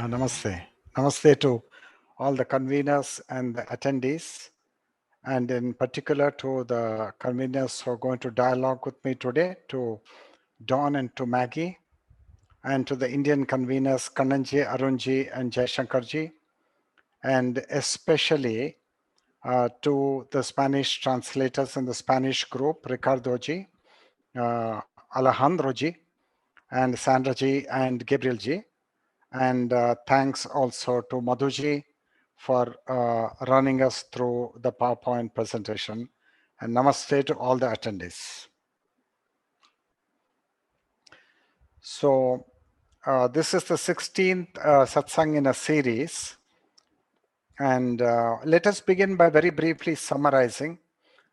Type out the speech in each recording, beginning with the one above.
Namaste. Namaste to all the conveners and the attendees, and in particular to the conveners who are going to dialogue with me today, to Dawn and to Maggie, and to the Indian conveners Kannanji, Arunji, and Jaishankarji, and especially to the Spanish translators in the Spanish group, Ricardoji, Alejandroji, and Sandraji, and Gabrielji. And thanks also to Madhuji for running us through the PowerPoint presentation. And namaste to all the attendees. So this is the 16th Satsang in a series. And let us begin by very briefly summarizing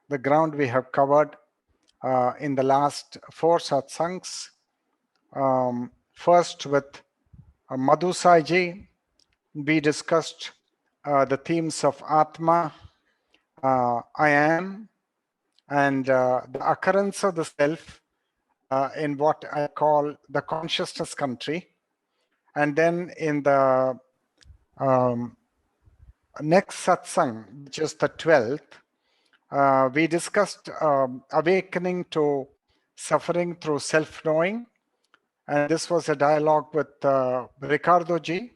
the ground we have covered in the last 4 Satsangs. First with Madhu Sai-ji, we discussed the themes of Atma, I am, and the occurrence of the self in what I call the consciousness country. And then in the next satsang, which is the 12th, we discussed awakening to suffering through self-knowing. And this was a dialogue with Ricardo Ji.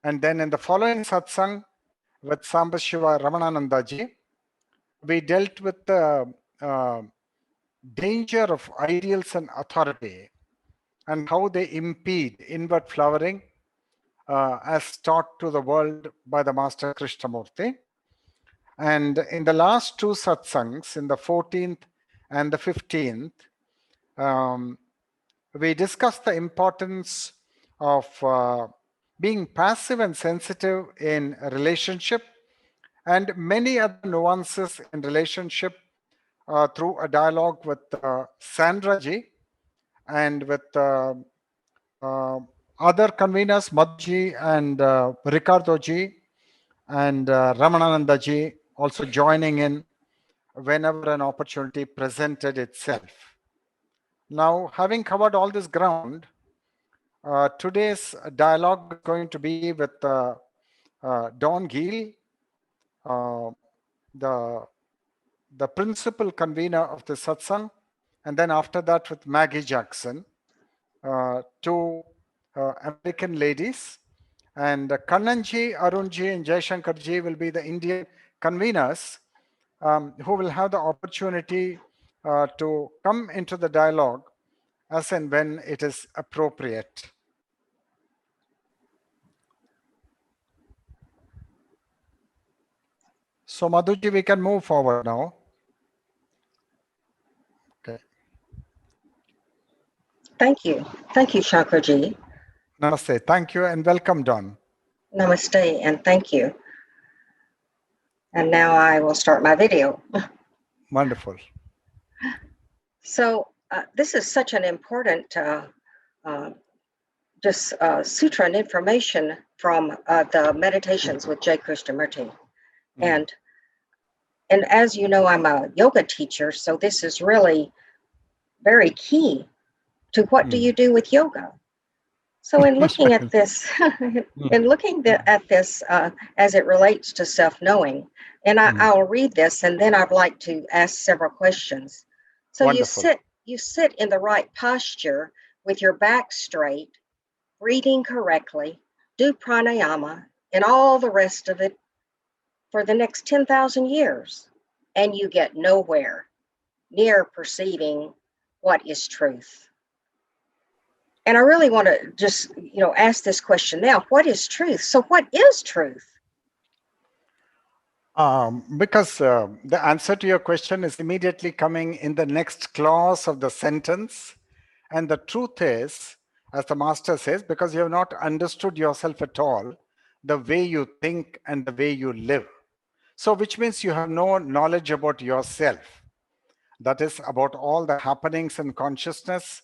And then in the following satsang with Sambashiva Ramanananda Ji, we dealt with the danger of ideals and authority and how they impede inward flowering as taught to the world by the Master Krishnamurti. And in the last 2 satsangs, in the 14th and the 15th, we discussed the importance of being passive and sensitive in a relationship and many other nuances in relationship through a dialogue with Sandra Ji and with other conveners, Madhuji and Ricardo Ji and Ramanananda Ji also joining in whenever an opportunity presented itself. Now, having covered all this ground, today's dialogue is going to be with Dawn Gill, the principal convener of the satsang, and then after that with Maggie Jackson, 2 American ladies, and Kannanji, Arunji, and Jaishankarji will be the Indian conveners who will have the opportunity to come into the dialogue as and when it is appropriate. So Madhuji, we can move forward now. Okay. Thank you. Thank you, Shankarji. Namaste. Thank you and welcome, Dawn. Namaste and thank you. And now I will start my video. Wonderful. So this is such an important sutra and information from the meditations with J. Krishnamurti. And as you know, I'm a yoga teacher, so this is really very key to what do you do with yoga. So in looking at this, as it relates to self-knowing, and I'll read this, and then I'd like to ask several questions. So Wonderful. you sit in the right posture with your back straight, breathing correctly, do pranayama, and all the rest of it for the next 10,000 years, and you get nowhere near perceiving what is truth. And I really want to just, ask this question now. What is truth? So what is truth? Because the answer to your question is immediately coming in the next clause of the sentence. And the truth is, as the master says, because you have not understood yourself at all, the way you think and the way you live. So which means you have no knowledge about yourself. That is about all the happenings in consciousness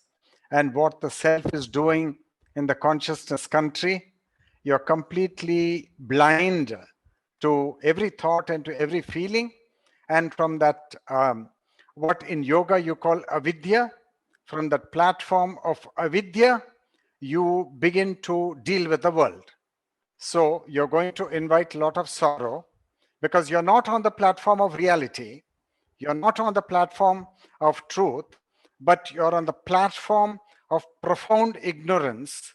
and what the self is doing in the consciousness country. You're completely blind to every thought and to every feeling. And from that, what in yoga you call avidya, from that platform of avidya, you begin to deal with the world. So you're going to invite a lot of sorrow because you're not on the platform of reality. You're not on the platform of truth, but you're on the platform of profound ignorance.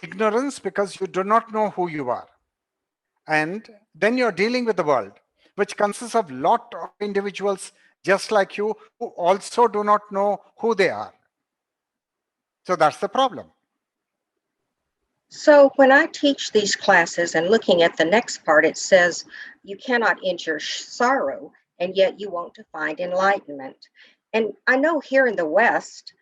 Ignorance because you do not know who you are. And then you're dealing with the world, which consists of lot of individuals just like you who also do not know who they are. So that's the problem. So when I teach these classes and looking at the next part, it says you cannot end your sorrow, and yet you want to find enlightenment. And I know here in the West,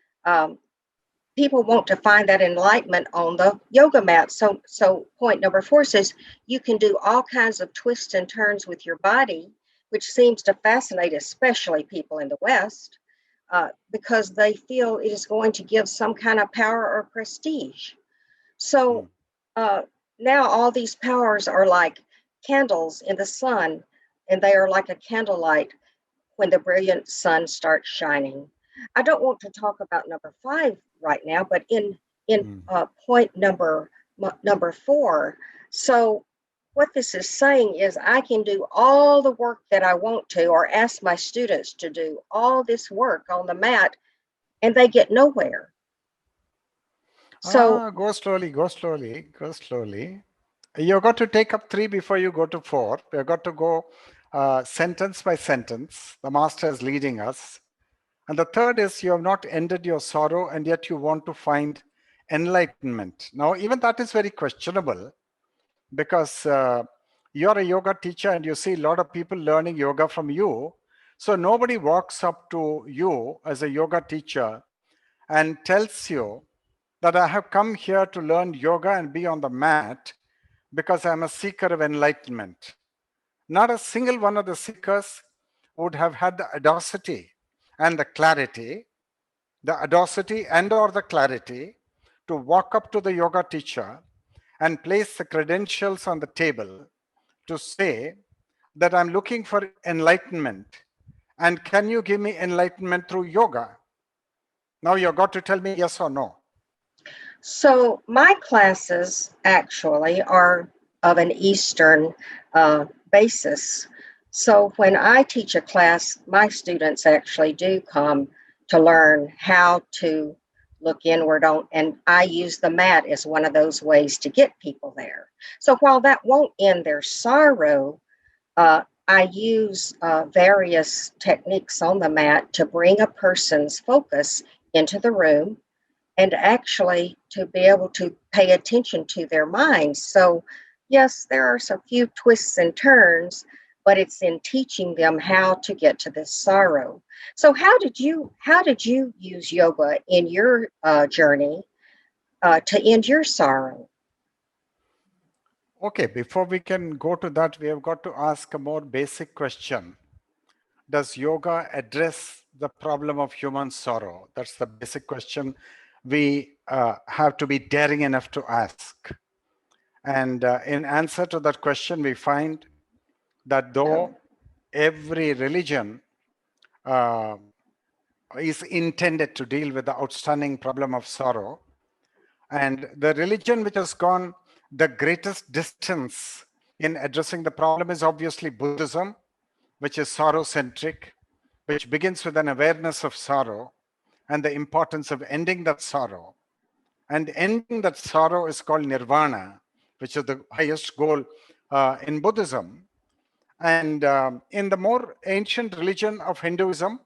people want to find that enlightenment on the yoga mat. So point number 4 says you can do all kinds of twists and turns with your body, which seems to fascinate especially people in the West, because they feel it is going to give some kind of power or prestige. So now all these powers are like candles in the sun, and they are like a candlelight when the brilliant sun starts shining. I don't want to talk about number 5 right now, but in point number 4. So what this is saying is I can do all the work that I want to, or ask my students to do all this work on the mat, and they get nowhere. So Go slowly, go slowly, go slowly. You got to take up 3 before you go to 4. You got to go sentence by sentence. The master is leading us. And the third is you have not ended your sorrow and yet you want to find enlightenment. Now, even that is very questionable because you're a yoga teacher and you see a lot of people learning yoga from you. So nobody walks up to you as a yoga teacher and tells you that I have come here to learn yoga and be on the mat because I'm a seeker of enlightenment. Not a single one of the seekers would have had the audacity and the clarity, the clarity to walk up to the yoga teacher and place the credentials on the table to say that I'm looking for enlightenment and can you give me enlightenment through yoga? Now you've got to tell me yes or no. So my classes actually are of an Eastern basis. So when I teach a class, my students actually do come to learn how to look inward on, and I use the mat as one of those ways to get people there. So while that won't end their sorrow, I use various techniques on the mat to bring a person's focus into the room and actually to be able to pay attention to their minds. So, yes, there are a few twists and turns, but it's in teaching them how to get to this sorrow. So, how did you use yoga in your journey to end your sorrow? Okay, before we can go to that, we have got to ask a more basic question. Does yoga address the problem of human sorrow? That's the basic question we have to be daring enough to ask. And in answer to that question, we find that though every religion uh, is intended to deal with the outstanding problem of sorrow, and the religion which has gone the greatest distance in addressing the problem is obviously Buddhism, which is sorrow-centric, which begins with an awareness of sorrow and the importance of ending that sorrow. And ending that sorrow is called nirvana, which is the highest goal in Buddhism. And in the more ancient religion of Hinduism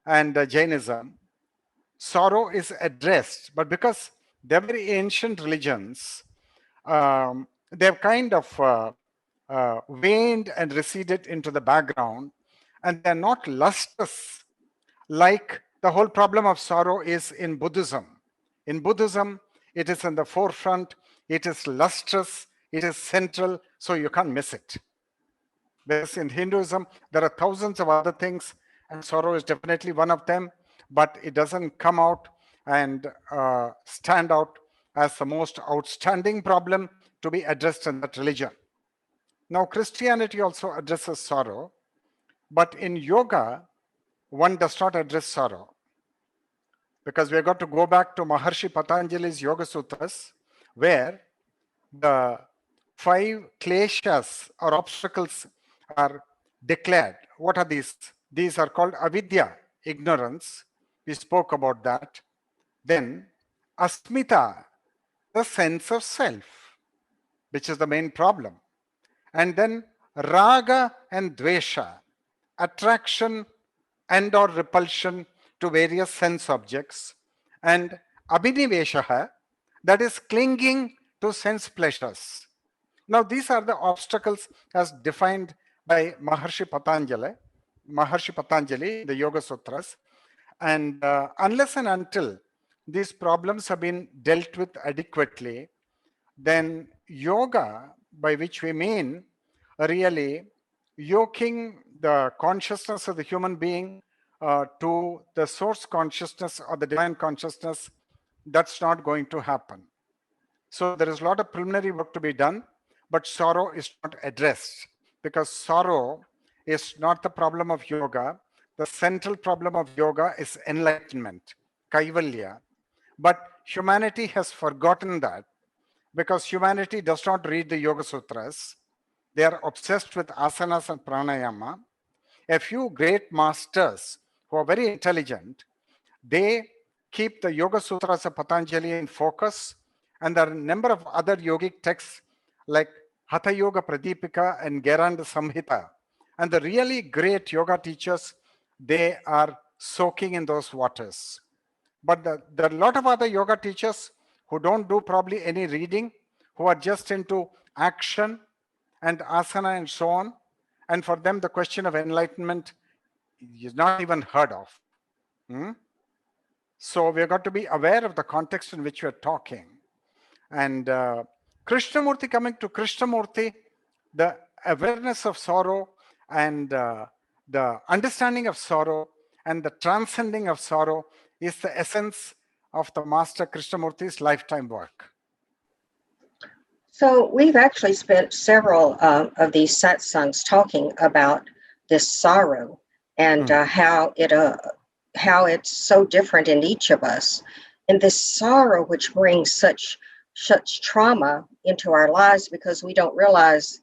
and Jainism, sorrow is addressed. But because they're very ancient religions, they've kind of waned and receded into the background, and they're not lustrous like the whole problem of sorrow is in Buddhism. In Buddhism, it is in the forefront, it is lustrous, it is central, so you can't miss it. Whereas in Hinduism, there are thousands of other things, and sorrow is definitely one of them, but it doesn't come out and stand out as the most outstanding problem to be addressed in that religion. Now, Christianity also addresses sorrow, but in yoga, one does not address sorrow because we've got to go back to Maharshi Patanjali's Yoga Sutras, where the 5 kleshas or obstacles are declared. What are these? These are called avidya, ignorance. We spoke about that. Then asmita, the sense of self, which is the main problem. And then raga and dvesha, attraction and or repulsion to various sense objects. And abhinivesha, that is clinging to sense pleasures. Now, these are the obstacles as defined by Maharshi Patanjali, the Yoga Sutras. And unless and until these problems have been dealt with adequately, then yoga, by which we mean really yoking the consciousness of the human being to the source consciousness or the divine consciousness, that's not going to happen. So there is a lot of preliminary work to be done, but sorrow is not addressed, because sorrow is not the problem of yoga. The central problem of yoga is enlightenment, kaivalya. But humanity has forgotten that, because humanity does not read the Yoga Sutras. They are obsessed with asanas and pranayama. A few great masters who are very intelligent, they keep the Yoga Sutras of Patanjali in focus, and there are a number of other yogic texts like Hatha Yoga Pradipika and Geranda Samhita. And the really great yoga teachers, they are soaking in those waters. But there are a lot of other yoga teachers who don't do probably any reading, who are just into action and asana and so on. And for them, the question of enlightenment is not even heard of. So we've got to be aware of the context in which we're talking. And Krishnamurti, coming to Krishnamurti, the awareness of sorrow and the understanding of sorrow and the transcending of sorrow is the essence of the Master Krishnamurti's lifetime work. So we've actually spent several of these satsangs talking about this sorrow and how it's so different in each of us, and this sorrow which brings such trauma into our lives because we don't realize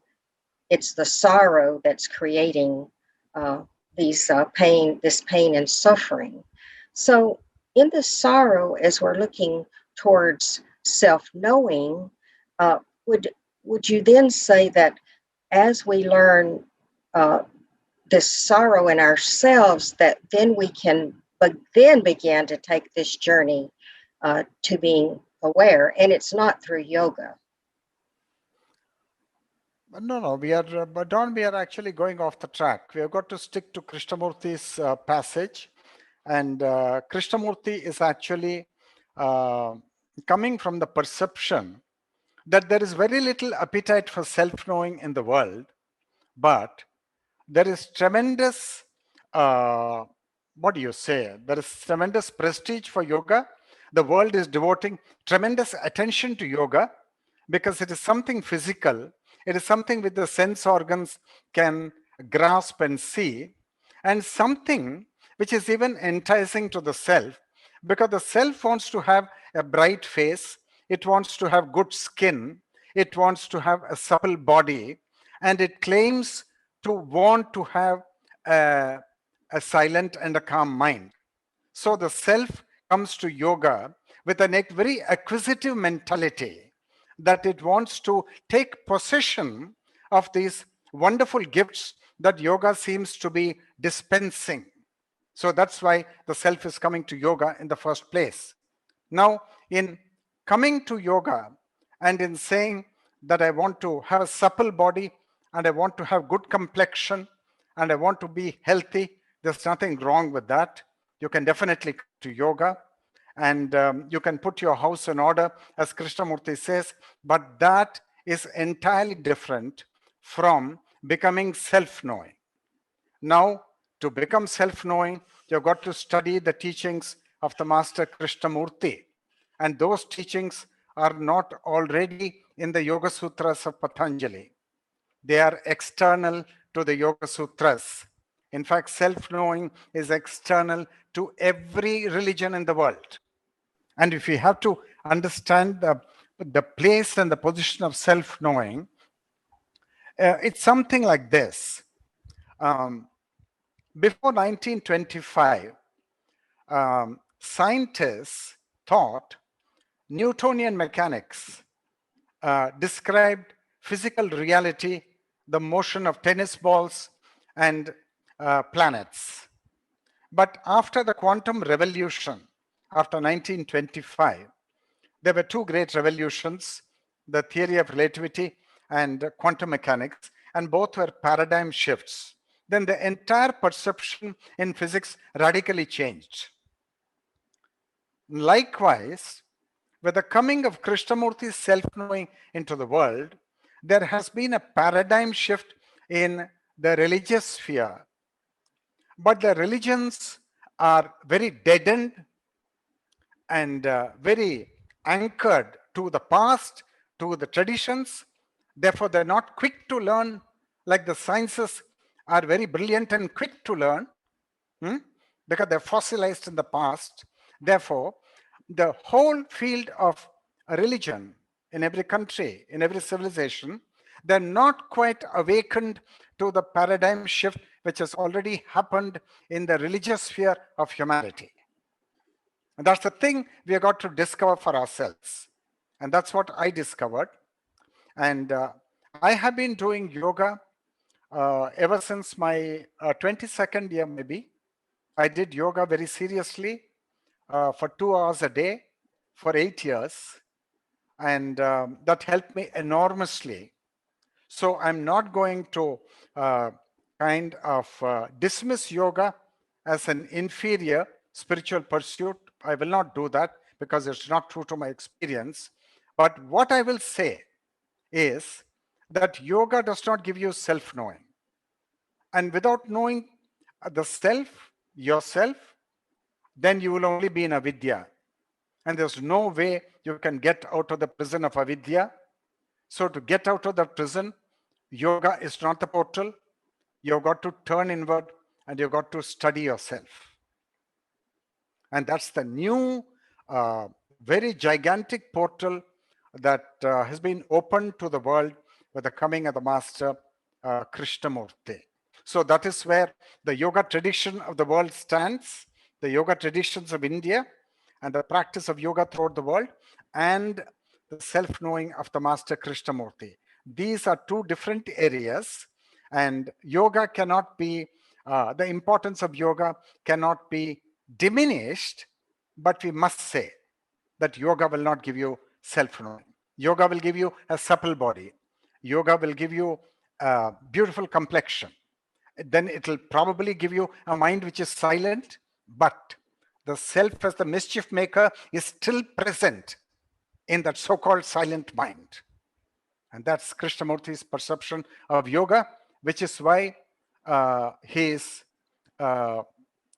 it's the sorrow that's creating this pain and suffering. So in this sorrow, as we're looking towards self-knowing, would you then say that as we learn this sorrow in ourselves, that then we can then begin to take this journey to being aware, and it's not through yoga? No, we are, but Don, we are actually going off the track. We have got to stick to Krishnamurti's passage, and Krishnamurti is actually coming from the perception that there is very little appetite for self-knowing in the world, but there is tremendous, what do you say? There is tremendous prestige for yoga. The world is devoting tremendous attention to yoga because it is something physical. It is something which the sense organs can grasp and see, and something which is even enticing to the self, because the self wants to have a bright face, it wants to have good skin, it wants to have a supple body, and it claims to want to have a silent and a calm mind. So the self comes to yoga with a very acquisitive mentality, that it wants to take possession of these wonderful gifts that yoga seems to be dispensing. So that's why the self is coming to yoga in the first place. Now, in coming to yoga and in saying that I want to have a supple body and I want to have good complexion and I want to be healthy, there's nothing wrong with that. You can definitely come to yoga, and you can put your house in order, as Krishnamurti says, but that is entirely different from becoming self-knowing. Now, to become self-knowing, you've got to study the teachings of the Master Krishnamurti, and those teachings are not already in the Yoga Sutras of Patanjali. They are external to the Yoga Sutras. In fact, self-knowing is external to every religion in the world. And if we have to understand the place and the position of self-knowing, it's something like this. Before 1925, scientists thought Newtonian mechanics described physical reality, the motion of tennis balls and planets. But after the quantum revolution, after 1925, there were two great revolutions, the theory of relativity and quantum mechanics, and both were paradigm shifts. Then the entire perception in physics radically changed. Likewise, with the coming of Krishnamurti's self-knowing into the world, there has been a paradigm shift in the religious sphere. But the religions are very deadened and very anchored to the past, to the traditions. Therefore, they're not quick to learn, like the sciences are very brilliant and quick to learn, because they're fossilized in the past. Therefore, the whole field of religion in every country, in every civilization, they're not quite awakened to the paradigm shift which has already happened in the religious sphere of humanity. And that's the thing we have got to discover for ourselves. And that's what I discovered. And I have been doing yoga ever since my 22nd year, maybe. I did yoga very seriously for 2 hours a day for 8 years. And that helped me enormously. So I'm not going to kind of dismiss yoga as an inferior spiritual pursuit. I will not do that because it's not true to my experience. But what I will say is that yoga does not give you self-knowing. And without knowing the self, yourself, then you will only be in avidya. And there's no way you can get out of the prison of avidya. So to get out of the prison, yoga is not the portal. You've got to turn inward and you've got to study yourself. And that's the new, very gigantic portal that has been opened to the world with the coming of the master Krishnamurti. So that is where the yoga tradition of the world stands, the yoga traditions of India and the practice of yoga throughout the world, and the self-knowing of the master Krishnamurti. These are two different areas, and yoga cannot be, the importance of yoga cannot be diminished, but we must say that yoga will not give you self-knowing. Yoga will give you a supple body. Yoga will give you a beautiful complexion. Then it'll probably give you a mind which is silent, but the self as the mischief maker is still present in that so-called silent mind. And that's Krishnamurti's perception of yoga, which is why he is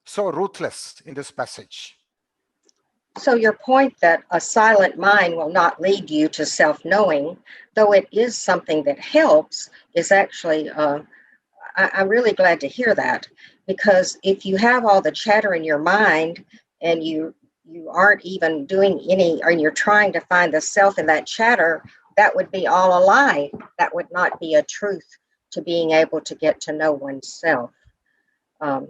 so ruthless in this passage. So your point that a silent mind will not lead you to self-knowing, though it is something that helps, is actually, I'm really glad to hear that, because if you have all the chatter in your mind and you aren't even doing any, or you're trying to find the self in that chatter, that would be all a lie. That would not be a truth to being able to get to know oneself.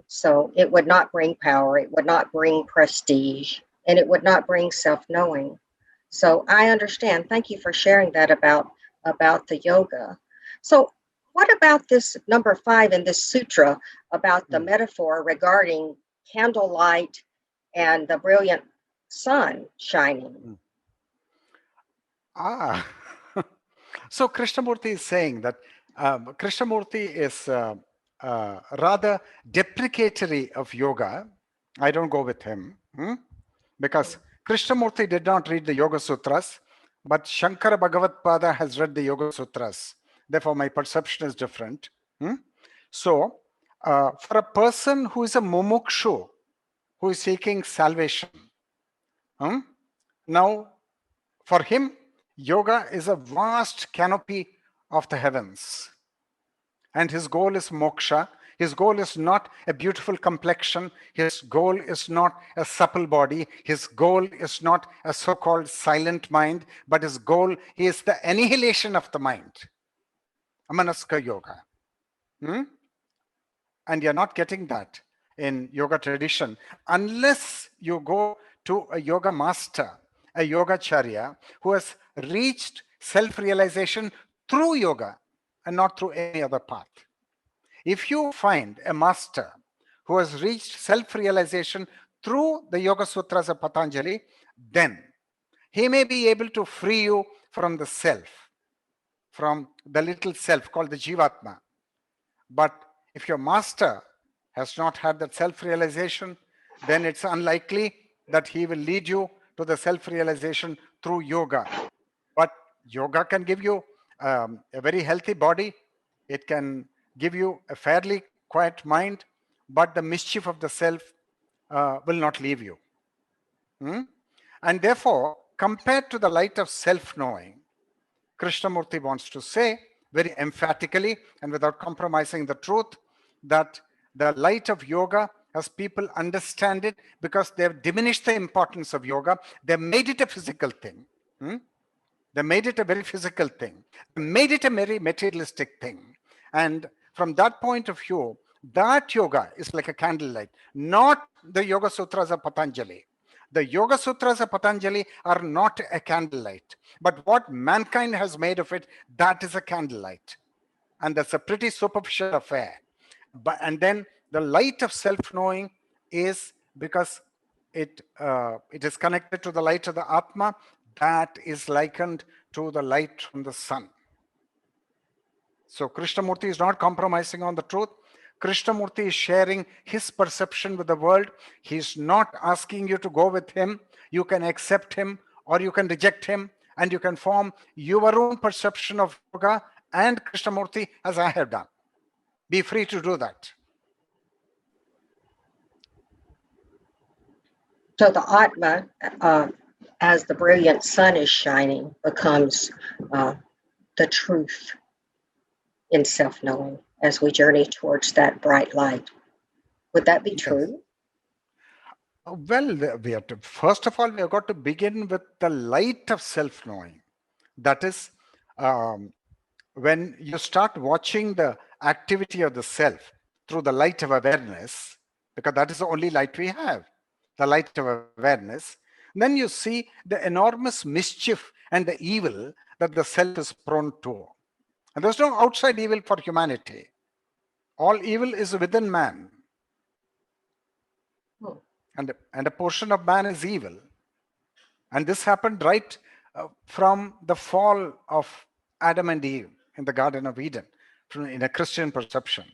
So it would not bring power, it would not bring prestige, and it would not bring self-knowing. So I understand. Thank you for sharing that about the yoga. So what about this number 5 in this sutra about the metaphor regarding candlelight and the brilliant sun shining? So Krishnamurti is saying that Krishnamurti is rather deprecatory of yoga. I don't go with him because Krishnamurti did not read the Yoga Sutras, but Sankara Bhagavadpada has read the Yoga Sutras. Therefore, my perception is different. So, for a person who is a mumukshu, who is seeking salvation, now for him, yoga is a vast canopy of the heavens. And his goal is moksha. His goal is not a beautiful complexion. His goal is not a supple body. His goal is not a so-called silent mind, but his goal is the annihilation of the mind. Amanaska Yoga. And you're not getting that in yoga tradition unless you go to a yoga master, a yogacharya who has reached self-realization through yoga and not through any other path. If you find a master who has reached self-realization through the Yoga Sutras of Patanjali, then he may be able to free you from the self, from the little self called the Jivatma. But if your master has not had that self-realization, then it's unlikely that he will lead you to the self-realization through yoga. But yoga can give you a very healthy body. It can give you a fairly quiet mind, but the mischief of the self will not leave you. And therefore, compared to the light of self-knowing, Krishnamurti wants to say very emphatically and without compromising the truth that the light of yoga, as people understand it, because they've diminished the importance of yoga, they've made it a physical thing. They made it a very physical thing. They made it a very materialistic thing. And from that point of view, that yoga is like a candlelight, not the Yoga Sutras of Patanjali. The Yoga Sutras of Patanjali are not a candlelight, but what mankind has made of it, that is a candlelight. And that's a pretty superficial affair. And then the light of self-knowing is because it is connected to the light of the Atma, that is likened to the light from the sun. So Krishnamurti is not compromising on the truth. Krishnamurti is sharing his perception with the world. He's not asking you to go with him. You can accept him or you can reject him, and you can form your own perception of yoga and Krishnamurti as I have done. Be free to do that. So the Atma, as the brilliant sun is shining, becomes the truth in self-knowing as we journey towards that bright light. Would that be true? Well, we have to, first of all, we have got to begin with the light of self-knowing. That is, when you start watching the activity of the self through the light of awareness, because that is the only light we have, the light of awareness, then you see the enormous mischief and the evil that the self is prone to. And there's no outside evil for humanity. All evil is within man. And a portion of man is evil. And this happened right from the fall of Adam and Eve in the Garden of Eden, in a Christian perception.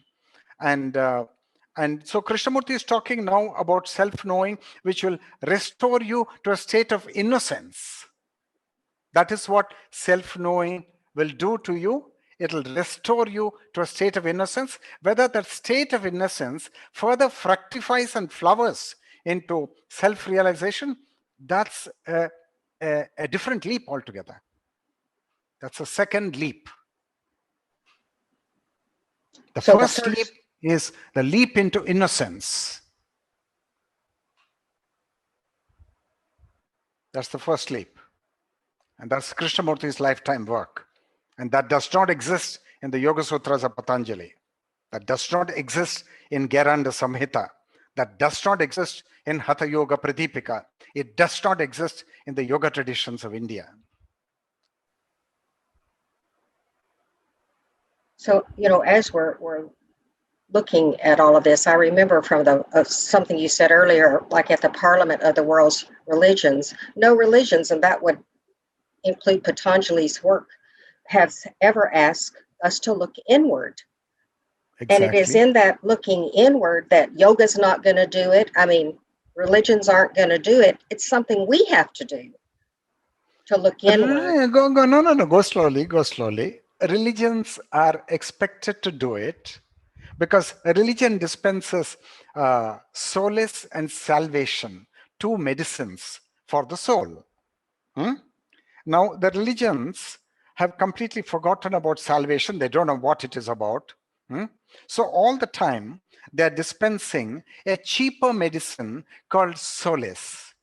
And so Krishnamurti is talking now about self-knowing, which will restore you to a state of innocence. That is what self-knowing will do to you. It will restore you to a state of innocence. Whether that state of innocence further fructifies and flowers into self-realization, that's a different leap altogether. That's a second leap. The first leap is the leap into innocence. That's the first leap. And that's Krishnamurti's lifetime work. And that does not exist in the Yoga Sutras of Patanjali. That does not exist in Gheranda Samhita. That does not exist in Hatha Yoga Pradipika. It does not exist in the yoga traditions of India. So, as we're looking at all of this, I remember from something you said earlier, like at the Parliament of the World's Religions, no religions, and that would include Patanjali's work, has ever asked us to look inward. Exactly. And it is in that looking inward that yoga's not going to do it. I mean, religions aren't going to do it. It's something we have to do, to look inward. No. Go slowly. Religions are expected to do it because religion dispenses solace and salvation, two medicines for the soul. Now, the religions have completely forgotten about salvation. They don't know what it is about. So all the time, they're dispensing a cheaper medicine called solace.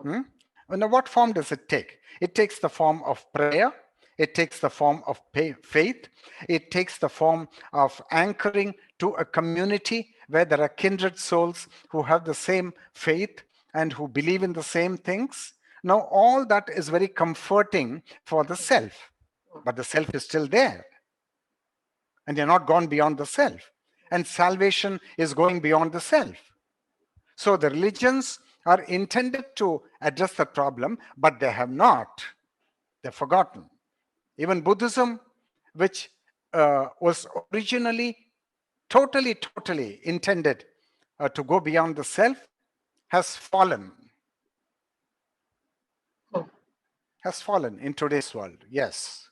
Now, what form does it take? It takes the form of prayer. It takes the form of faith. It takes the form of anchoring to a community where there are kindred souls who have the same faith and who believe in the same things. Now, all that is very comforting for the self, but the self is still there. And you're not gone beyond the self. And salvation is going beyond the self. So the religions are intended to address the problem, but they have not. They're forgotten. Even Buddhism, which was originally totally intended to go beyond the self, has fallen. Has fallen in today's world, yes.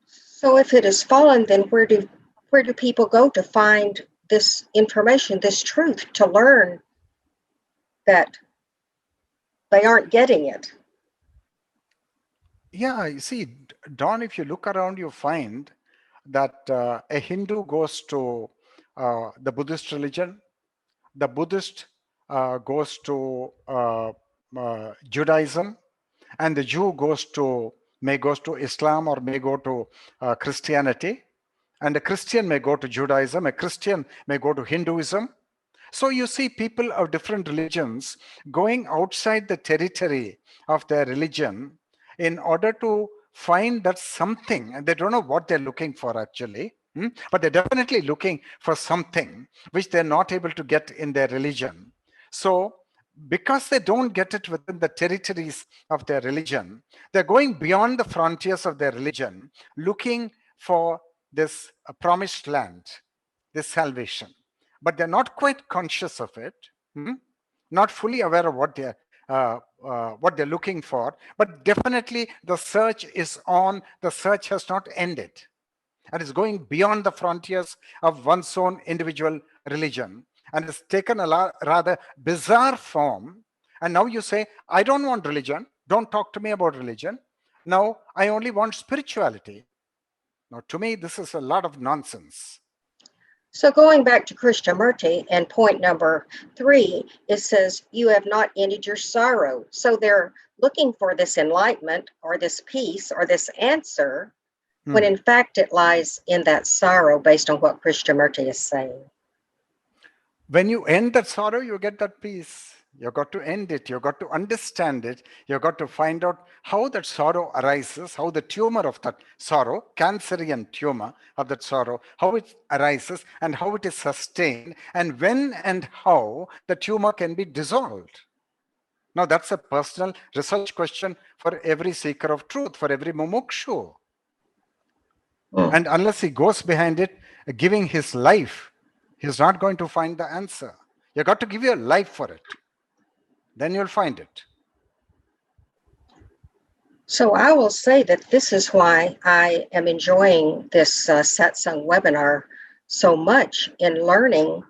So if it has fallen, then where do people go to find this information, this truth, to learn that they aren't getting it? Yeah, you see, Don, if you look around, you find that a Hindu goes to the Buddhist religion, the Buddhist goes to Judaism, and the Jew may goes to Islam or may go to Christianity, and a Christian may go to Judaism, a Christian may go to Hinduism. So you see people of different religions going outside the territory of their religion in order to find that something, and they don't know what they're looking for actually, but they're definitely looking for something which they're not able to get in their religion. So because they don't get it within the territories of their religion, they're going beyond the frontiers of their religion, looking for this promised land, this salvation. But they're not quite conscious of it, not fully aware of what they're looking for. But definitely the search is on, the search has not ended. And it's going beyond the frontiers of one's own individual religion. And it's taken a rather bizarre form. And now you say, I don't want religion. Don't talk to me about religion. Now I only want spirituality. Now, to me, this is a lot of nonsense. So going back to Krishnamurti and point number 3, it says, you have not ended your sorrow. So they're looking for this enlightenment or this peace or this answer, when in fact it lies in that sorrow based on what Krishnamurti is saying. When you end that sorrow, you get that peace. You've got to end it. You've got to understand it. You've got to find out how that sorrow arises, how the tumor of that sorrow, cancerian tumor of that sorrow, how it arises and how it is sustained, and when and how the tumor can be dissolved. Now, that's a personal research question for every seeker of truth, for every mumukshu. And unless he goes behind it, giving his life, he's not going to find the answer. You got to give your life for it. Then you'll find it. So I will say that this is why I am enjoying this Satsang webinar so much, in learning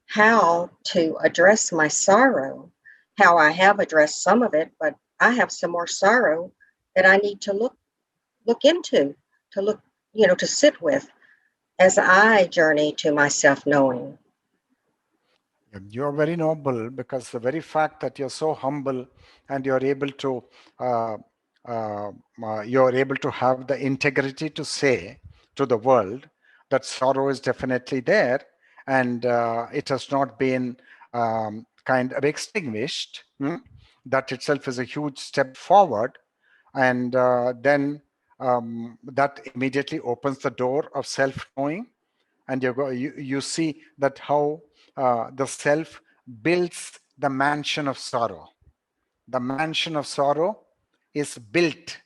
how to address my sorrow, how I have addressed some of it, but I have some more sorrow that I need to look into, to sit with as I journey to my self-knowing. You're very noble, because the very fact that you're so humble and you're able to have the integrity to say to the world that sorrow is definitely there, and it has not been kind of extinguished. That itself is a huge step forward, and then that immediately opens the door of self-knowing, and you see that how the self builds the mansion of sorrow. The mansion of sorrow is built.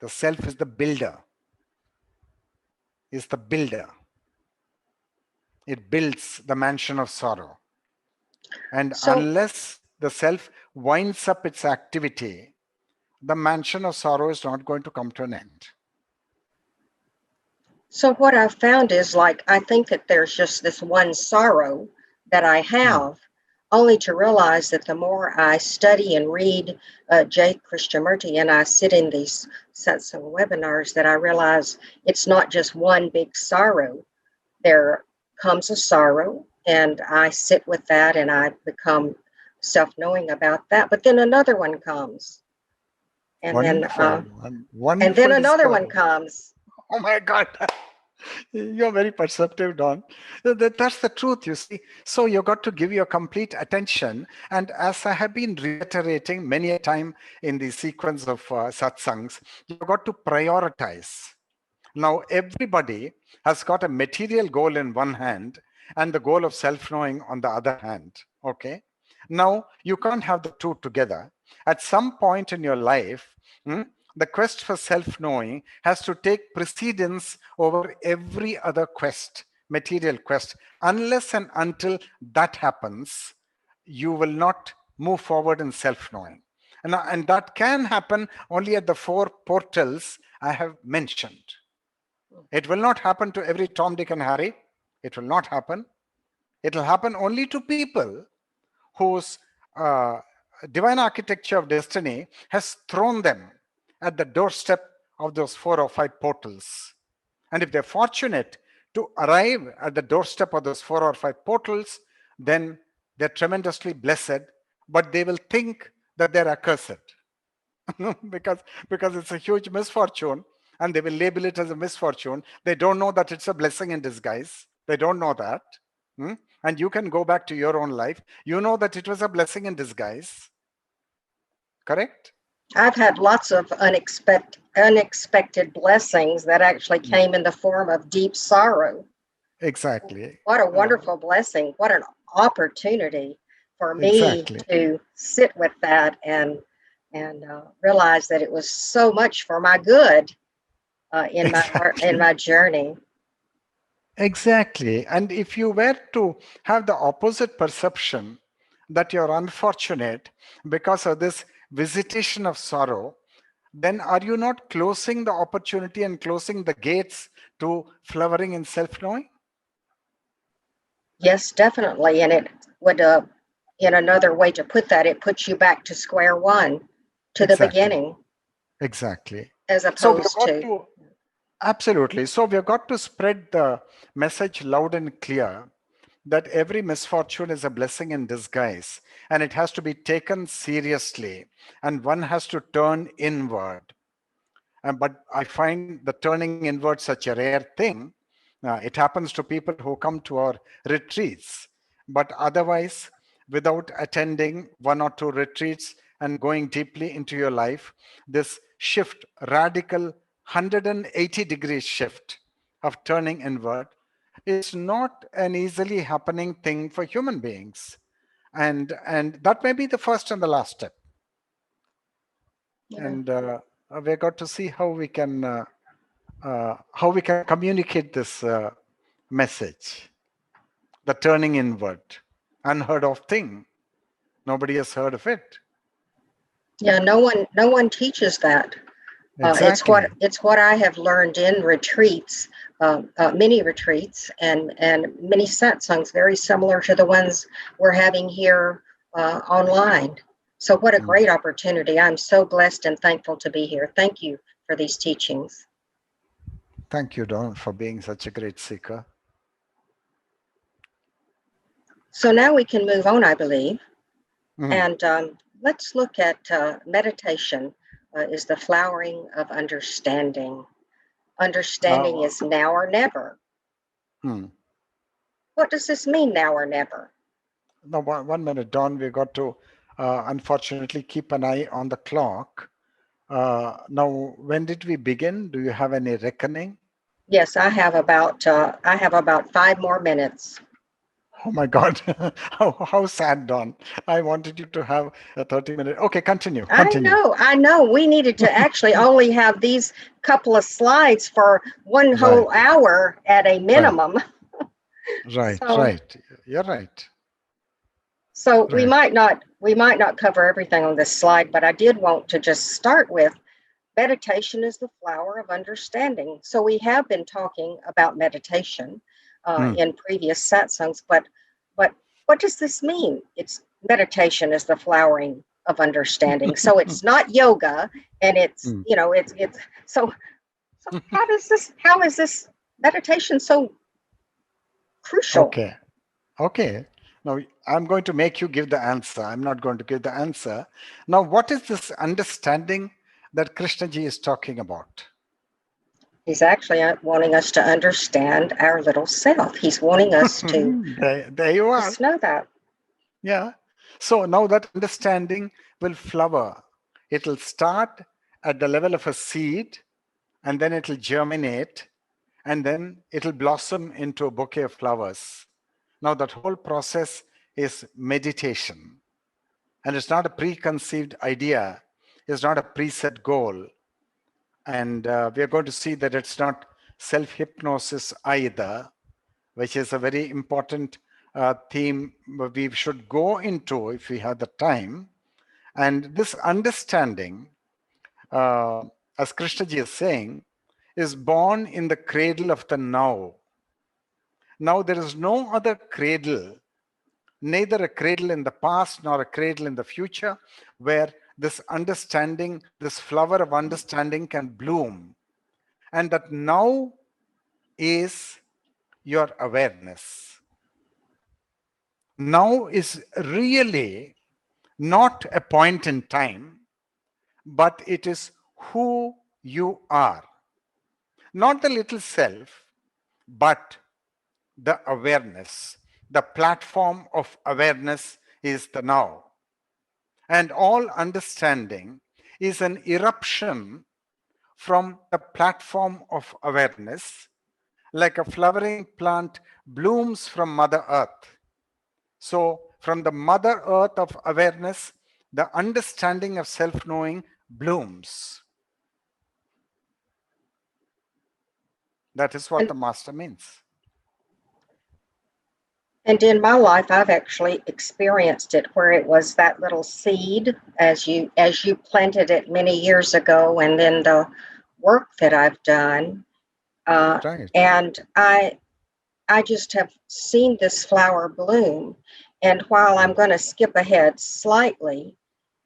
The self is the builder. Is the builder. It builds the mansion of sorrow. And unless the self winds up its activity, the mansion of sorrow is not going to come to an end. So what I've found is, like, I think that there's just this one sorrow that I have, only to realize that the more I study and read J. Krishnamurti and I sit in these Satsang webinars, that I realize it's not just one big sorrow. There comes a sorrow, and I sit with that and I become self-knowing about that. But then another one comes, and Wonderful. and then Wonderful another one discovery. comes. Oh my God. You're very perceptive, Don. That's the truth, you see. So you got to give your complete attention. And as I have been reiterating many a time in the sequence of satsangs, you've got to prioritize. Now, everybody has got a material goal in one hand and the goal of self-knowing on the other hand. Okay. Now, you can't have the two together. At some point in your life, the quest for self-knowing has to take precedence over every other quest, material quest. Unless and until that happens, you will not move forward in self-knowing. And that can happen only at the four portals I have mentioned. It will not happen to every Tom, Dick, and Harry. It will not happen. It will happen only to people whose uh, divine architecture of destiny has thrown them at the doorstep of those 4 or 5 portals. And if they're fortunate to arrive at the doorstep of those 4 or 5 portals, then they're tremendously blessed, but they will think that they're accursed. because it's a huge misfortune, and they will label it as a misfortune. They don't know that it's a blessing in disguise. They don't know that. And you can go back to your own life. You know that it was a blessing in disguise. Correct? I've had lots of unexpected blessings that actually came in the form of deep sorrow. Exactly. What a wonderful blessing. What an opportunity for me Exactly. to sit with that and realize that it was so much for my good in Exactly. my journey. Exactly. And if you were to have the opposite perception that you're unfortunate because of this visitation of sorrow, then are you not closing the opportunity and closing the gates to flowering in self-knowing? Yes, definitely. And it would, in another way to put that, it puts you back to square one, to the Exactly. beginning, Exactly. as So we've opposed got to. to, absolutely. So we've got to spread the message loud and clear that every misfortune is a blessing in disguise, and it has to be taken seriously, and one has to turn inward. But I find the turning inward such a rare thing. It happens to people who come to our retreats, but otherwise, without attending 1 or 2 retreats and going deeply into your life, this shift, radical 180-degree shift of turning inward, is not an easily happening thing for human beings. And that may be the first and the last step. Yeah. And we got to see how we can communicate this message, the turning inward, unheard of thing. Nobody has heard of it. Yeah, no one teaches that. Exactly. It's what I have learned in retreats, many retreats, and many satsangs, very similar to the ones we're having here online. So what a great opportunity! I'm so blessed and thankful to be here. Thank you for these teachings. Thank you, Don, for being such a great seeker. So now we can move on, I believe, Mhm. and let's look at meditation. Is the flowering of understanding. Understanding Uh, is now or never. hmm. What does this mean, now or never? Now, one minute, Don. We got to unfortunately keep an eye on the clock. Now, when did we begin? Do you have any reckoning? Yes, I have about 5 more minutes. Oh my God. How sad, Don. I wanted you to have a 30-minute. Okay, continue. Continue. I know. We needed to actually only have these couple of slides for one Right, whole hour at a right, minimum. right, So right. You're right. so Right. we might not cover everything on this slide, but I did want to just start with meditation is the flower of understanding. So we have been talking about meditation Hmm. in previous satsangs, but what does this mean? It's meditation is the flowering of understanding. So it's not yoga, and it's it's so how is this meditation so crucial? Okay. Now I'm going to make you give the answer. I'm not going to give the answer. Now, what is this understanding that Krishnaji is talking about? He's actually wanting us to understand our little self. He's wanting us to There you are. just know that. Yeah. So now that understanding will flower. It'll start at the level of a seed, and then it'll germinate, and then it'll blossom into a bouquet of flowers. Now that whole process is meditation. And it's not a preconceived idea. It's not a preset goal. And we are going to see that it's not self-hypnosis either, which is a very important theme we should go into if we have the time. And this understanding, as Krishnaji is saying, is born in the cradle of the now. Now there is no other cradle, neither a cradle in the past nor a cradle in the future, where this understanding, this flower of understanding can bloom. And that now is your awareness. Now is really not a point in time, but it is who you are. Not the little self, but the awareness. The platform of awareness is the now. And all understanding is an eruption from the platform of awareness, like a flowering plant blooms from Mother Earth. So, from the Mother Earth of awareness, the understanding of self-knowing blooms. That is what the master means. And in my life, I've actually experienced it where it was that little seed as you planted it many years ago, and then the work that I've done, Right. and I just have seen this flower bloom. And while I'm going to skip ahead slightly,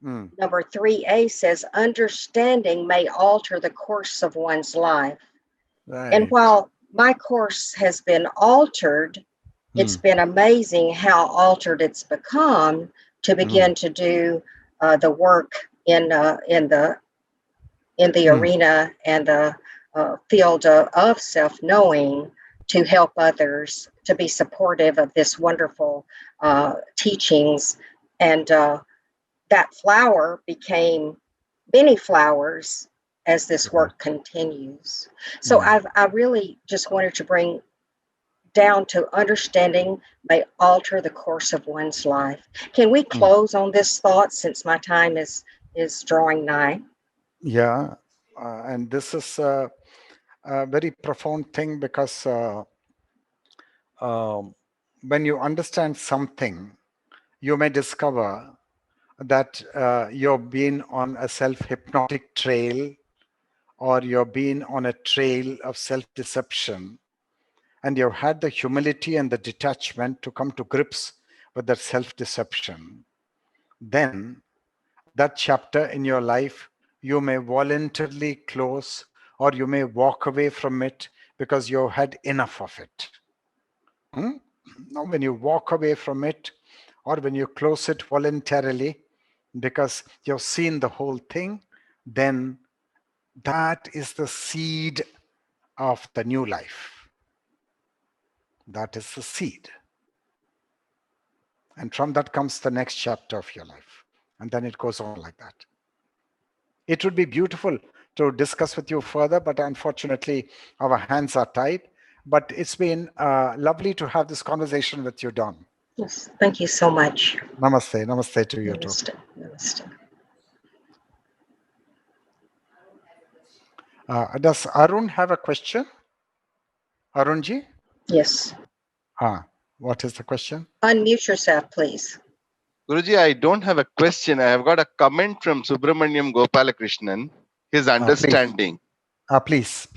number 3A says understanding may alter the course of one's life. Right. And while my course has been altered, it's been amazing how altered it's become to begin to do the work in the arena and the field of self-knowing, to help others, to be supportive of this wonderful teachings. And that flower became many flowers as this work continues. So I really just wanted to bring down to understanding may alter the course of one's life. Can we close on this thought since my time is drawing nigh? Yeah, and this is a very profound thing, because when you understand something, you may discover that you've been on a self-hypnotic trail, or you've been on a trail of self-deception, and you've had the humility and the detachment to come to grips with that self-deception. Then that chapter in your life, you may voluntarily close, or you may walk away from it because you've had enough of it. Now, when you walk away from it, or when you close it voluntarily because you've seen the whole thing, then that is the seed of the new life. That is the seed. And from that comes the next chapter of your life. And then it goes on like that. It would be beautiful to discuss with you further, but unfortunately, our hands are tied. But it's been lovely to have this conversation with you, Don. Yes, thank you so much. Namaste. Namaste to you Namaste. too. Namaste. Does Arun have a question? Arunji? Yes. What is the question? Unmute yourself, please. Guruji, I don't have a question. I have got a comment from Subramaniam Gopalakrishnan, his understanding. Please.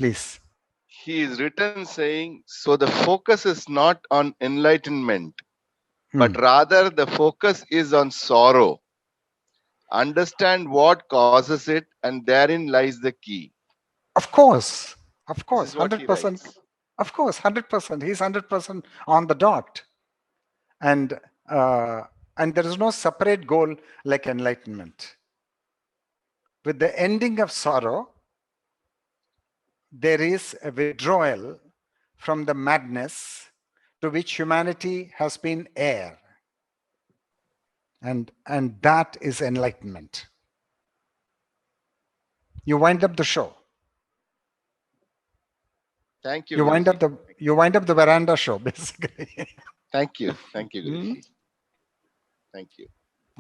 He is written saying, so the focus is not on enlightenment, but rather the focus is on sorrow. Understand what causes it, and therein lies the key. Of course, This is what he 100%. writes. Of course, 100%. He's 100% on the dot. And there is no separate goal like enlightenment. With the ending of sorrow, there is a withdrawal from the madness to which humanity has been heir. And that is enlightenment. You wind up the show. Thank you. You wind up the veranda show, basically. Thank you, Guruji. Thank you.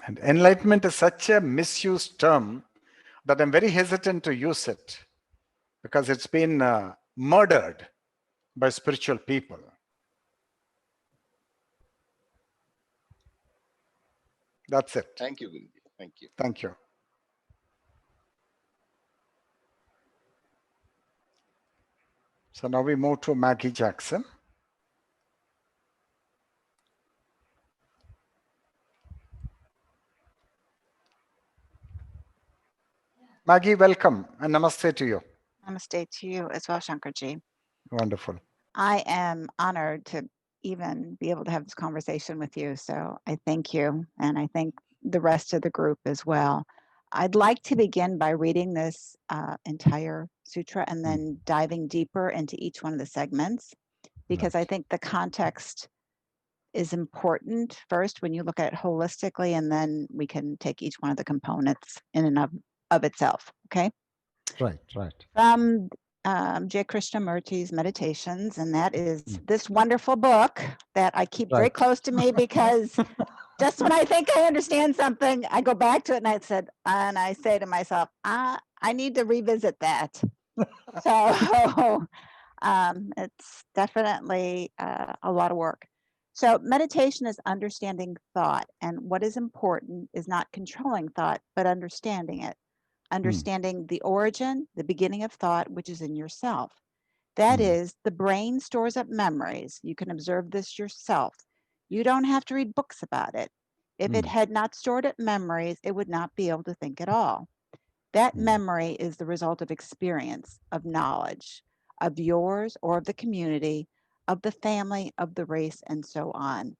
And enlightenment is such a misused term that I'm very hesitant to use it because it's been murdered by spiritual people. That's it. Thank you, Guruji. Thank you. Thank you. So now we move to Maggie Jackson. Maggie, welcome and namaste to you. Namaste to you as well, Shankarji. Wonderful. I am honored to even be able to have this conversation with you. So I thank you. And I thank the rest of the group as well. I'd like to begin by reading this entire sutra and then diving deeper into each one of the segments, because I think the context is important first when you look at it holistically, and then we can take each one of the components in and of itself. Okay. Right. From J. Krishnamurti's Meditations, and that is this wonderful book that I keep very close to me because just when I think I understand something, I go back to it and I say to myself, I need to revisit that. So it's definitely a lot of work. So meditation is understanding thought, and what is important is not controlling thought, but understanding it. Understanding the origin, the beginning of thought, which is in yourself. That is, the brain stores up memories. You can observe this yourself. You don't have to read books about it. If it had not stored up memories, it would not be able to think at all. That memory is the result of experience, of knowledge, of yours or of the community, of the family, of the race, and so on.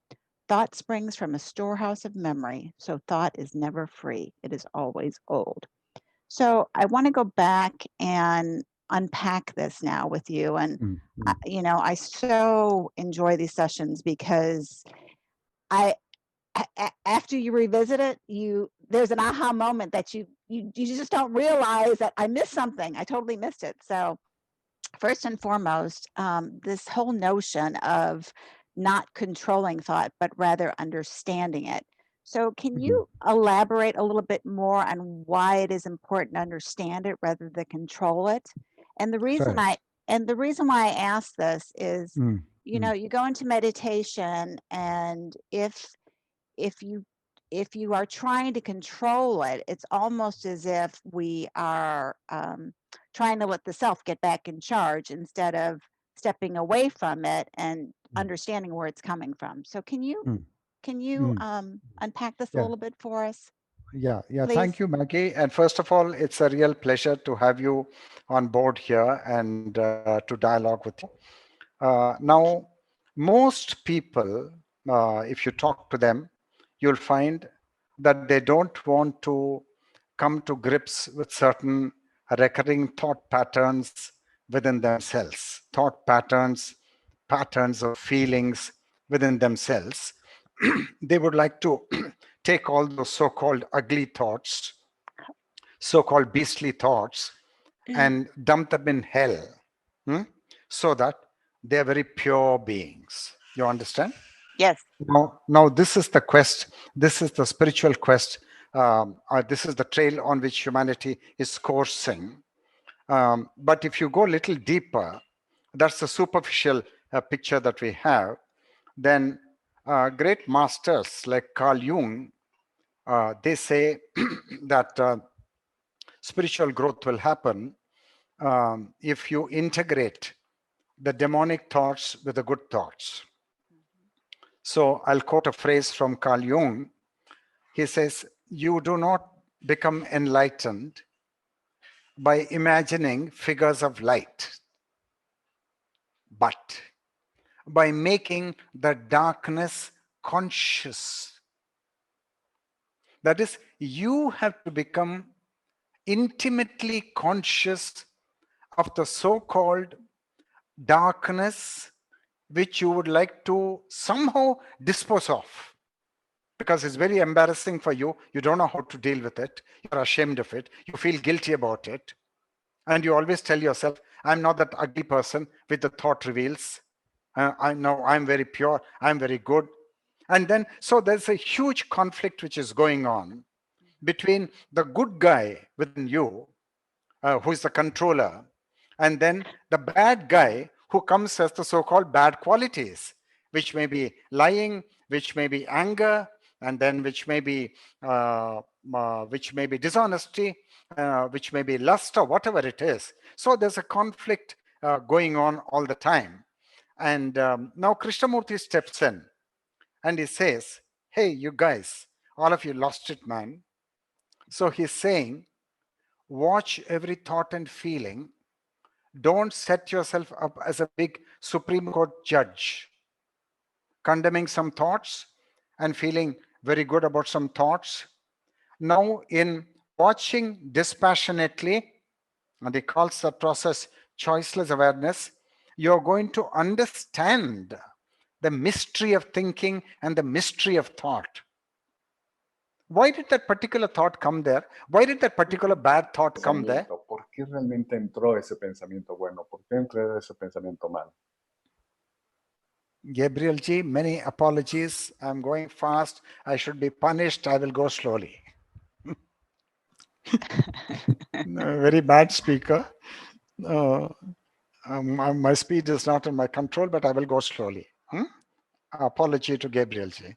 Thought springs from a storehouse of memory, so thought is never free. It is always old. So I want to go back and unpack this now with you. And, I so enjoy these sessions because after you revisit it, there's an aha moment that you just don't realize that I missed something. I totally missed it. So first and foremost, this whole notion of not controlling thought, but rather understanding it. So can you elaborate a little bit more on why it is important to understand it rather than control it? And the reason why I ask this is, you go into meditation, and if you are trying to control it, it's almost as if we are trying to let the self get back in charge instead of stepping away from it and understanding where it's coming from. So can you unpack this a little bit for us? Yeah. Please? Thank you, Maggie. And first of all, it's a real pleasure to have you on board here and to dialogue with you. Now, most people, if you talk to them, you'll find that they don't want to come to grips with certain recurring thought patterns within themselves, patterns of feelings within themselves. They would like to take all those so-called ugly thoughts, so-called beastly thoughts, and dump them in hell, so that they are very pure beings. You understand? Yes. Now this is the quest. This is the spiritual quest. This is the trail on which humanity is coursing. But if you go a little deeper, that's the superficial picture that we have. Then great masters like Carl Jung, they say that spiritual growth will happen if you integrate the demonic thoughts with the good thoughts. So I'll quote a phrase from Carl Jung. He says, "You do not become enlightened by imagining figures of light, but by making the darkness conscious." That is, you have to become intimately conscious of the so-called darkness which you would like to somehow dispose of, because it's very embarrassing for you. You don't know how to deal with it. You're ashamed of it. You feel guilty about it. And you always tell yourself, I'm not that ugly person which the thought reveals. I know I'm very pure. I'm very good. And then, so there's a huge conflict which is going on between the good guy within you, who is the controller, and then the bad guy who comes as the so-called bad qualities, which may be lying, which may be anger, and then which may be dishonesty, which may be lust, or whatever it is. So there's a conflict going on all the time. And now Krishnamurti steps in and he says, hey, you guys, all of you lost it, man. So he's saying, watch every thought and feeling. Don't set yourself up as a big Supreme Court judge, condemning some thoughts and feeling very good about some thoughts. Now, in watching dispassionately, and he calls the process choiceless awareness, you're going to understand the mystery of thinking and the mystery of thought. Why did that particular thought come there? Why did that particular bad thought come there? ¿Por qué realmente entró ese pensamiento bueno? ¿Por qué entró ese pensamiento malo? Gabriel ji, many apologies. I'm going fast. I should be punished. I will go slowly. Very bad speaker. My speed is not in my control, but I will go slowly. Apology to Gabriel ji.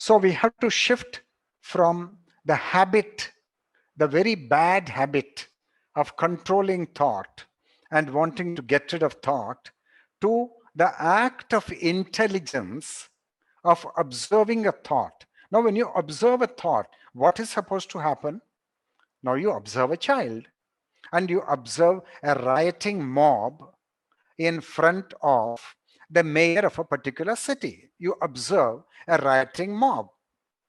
So we have to shift from the habit, the very bad habit of controlling thought and wanting to get rid of thought, to the act of intelligence of observing a thought. Now, when you observe a thought, what is supposed to happen? Now you observe a child and you observe a rioting mob in front of the mayor of a particular city. You observe a rioting mob.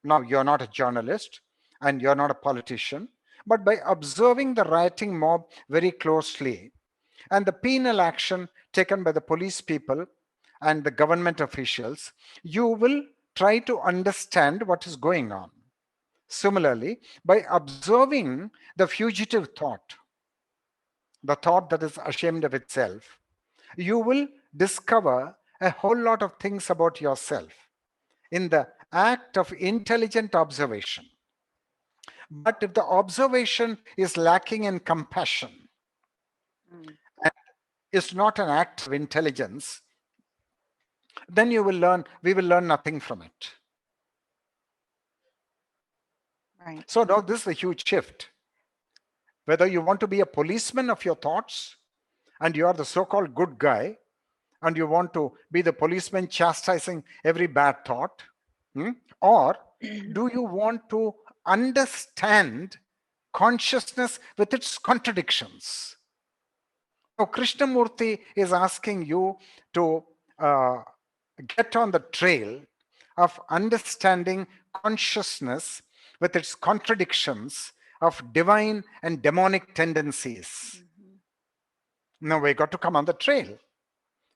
Now, you're not a journalist and you're not a politician, but by observing the rioting mob very closely and the penal action taken by the police people and the government officials, you will try to understand what is going on. Similarly, by observing the fugitive thought, the thought that is ashamed of itself, you will discover a whole lot of things about yourself in the act of intelligent observation. But if the observation is lacking in compassion, and is not an act of intelligence, then we will learn nothing from it. Right. So now this is a huge shift. Whether you want to be a policeman of your thoughts and you are the so-called good guy and you want to be the policeman chastising every bad thought, or do you want to understand consciousness with its contradictions? Now, Krishnamurti is asking you to get on the trail of understanding consciousness with its contradictions of divine and demonic tendencies. Now we got to come on the trail.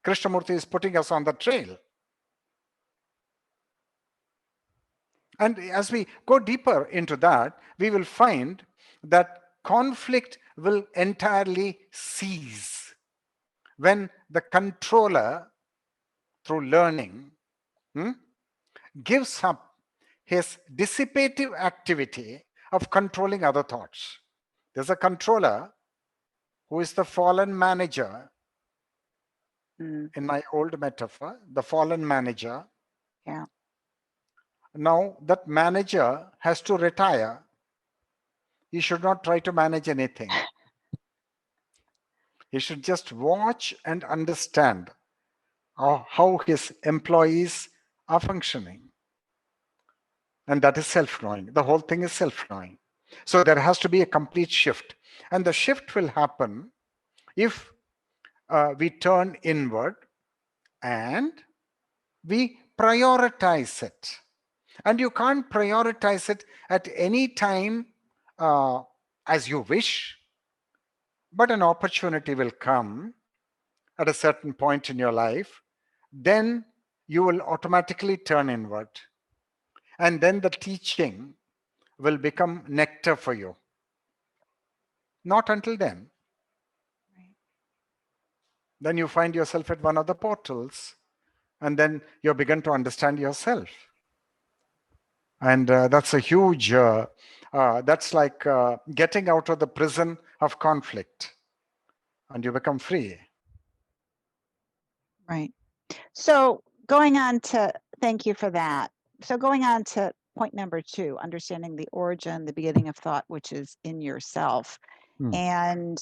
Krishnamurti is putting us on the trail. And as we go deeper into that, we will find that conflict will entirely cease when the controller, through learning, gives up his dissipative activity of controlling other thoughts. There's a controller who is the fallen manager. In my old metaphor, the fallen manager. Yeah. Now that manager has to retire. He should not try to manage anything. He should just watch and understand or how his employees are functioning. And that is self-knowing. The whole thing is self-knowing. So there has to be a complete shift. And the shift will happen if we turn inward and we prioritize it. And you can't prioritize it at any time as you wish, but an opportunity will come at a certain point in your life. Then you will automatically turn inward. And then the teaching will become nectar for you. Not until then. Then you find yourself at one of the portals, and then you begin to understand yourself. And that's a huge, that's like getting out of the prison of conflict, and you become free. Right. So going on to, thank you for that. So going on to point number 2, understanding the origin, the beginning of thought, which is in yourself. And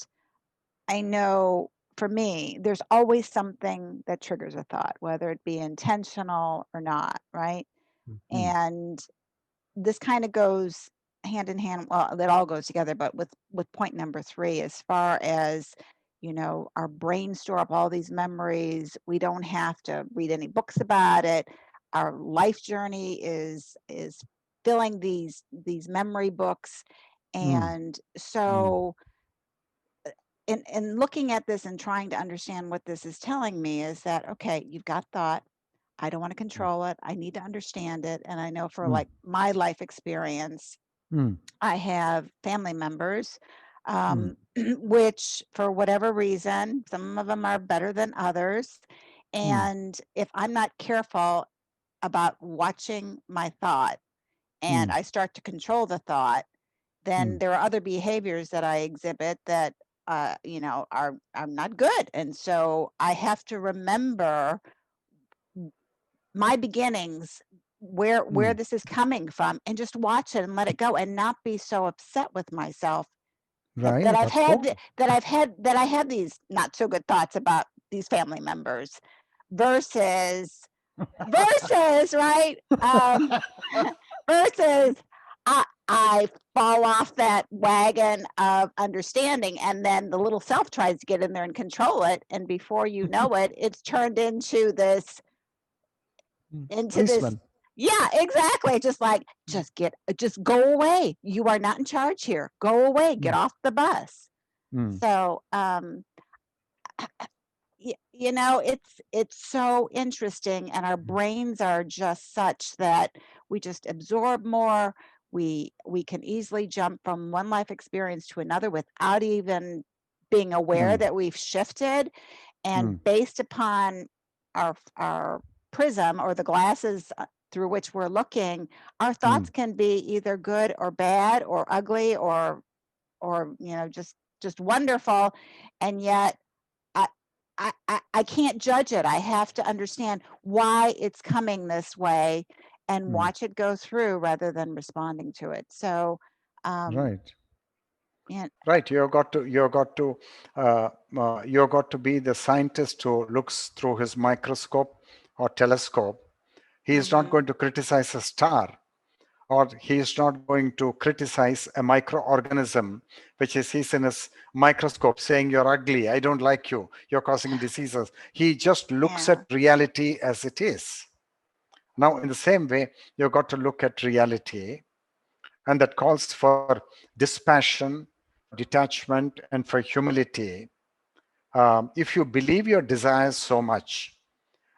I know for me, there's always something that triggers a thought, whether it be intentional or not, right? And this kind of goes hand in hand. Well, it all goes together, but with point number 3, as far as, you know, our brains store up all these memories. We don't have to read any books about it. Our life journey is filling these memory books. And so in looking at this and trying to understand what this is telling me is that, okay, you've got thought. I don't want to control it. I need to understand it. And I know for like my life experience, I have family members, which for whatever reason, some of them are better than others. And if I'm not careful about watching my thought and I start to control the thought, then there are other behaviors that I exhibit that, you know, are not good. And so I have to remember my beginnings, where this is coming from, and just watch it and let it go and not be so upset with myself that I had these not so good thoughts about these family members versus right, versus I fall off that wagon of understanding, and then the little self tries to get in there and control it, and before you know it, it's turned into this yeah, exactly. Just like, just go away. You are not in charge here. Go away. Get off the bus. So, you know, it's so interesting, and our brains are just such that we just absorb more. We can easily jump from one life experience to another without even being aware that we've shifted. And based upon our prism or the glasses through which we're looking, our thoughts can be either good or bad or ugly or you know, just wonderful. And yet I can't judge it. I have to understand why it's coming this way and watch it go through rather than responding to it. So Right. Yeah. Right. You've got to be the scientist who looks through his microscope or telescope. He is not going to criticize a star, or he is not going to criticize a microorganism which he sees in his microscope, saying, "You're ugly, I don't like you, you're causing diseases." He just looks at reality as it is. Now, in the same way, you've got to look at reality, and that calls for dispassion, for detachment, and for humility. If you believe your desires so much,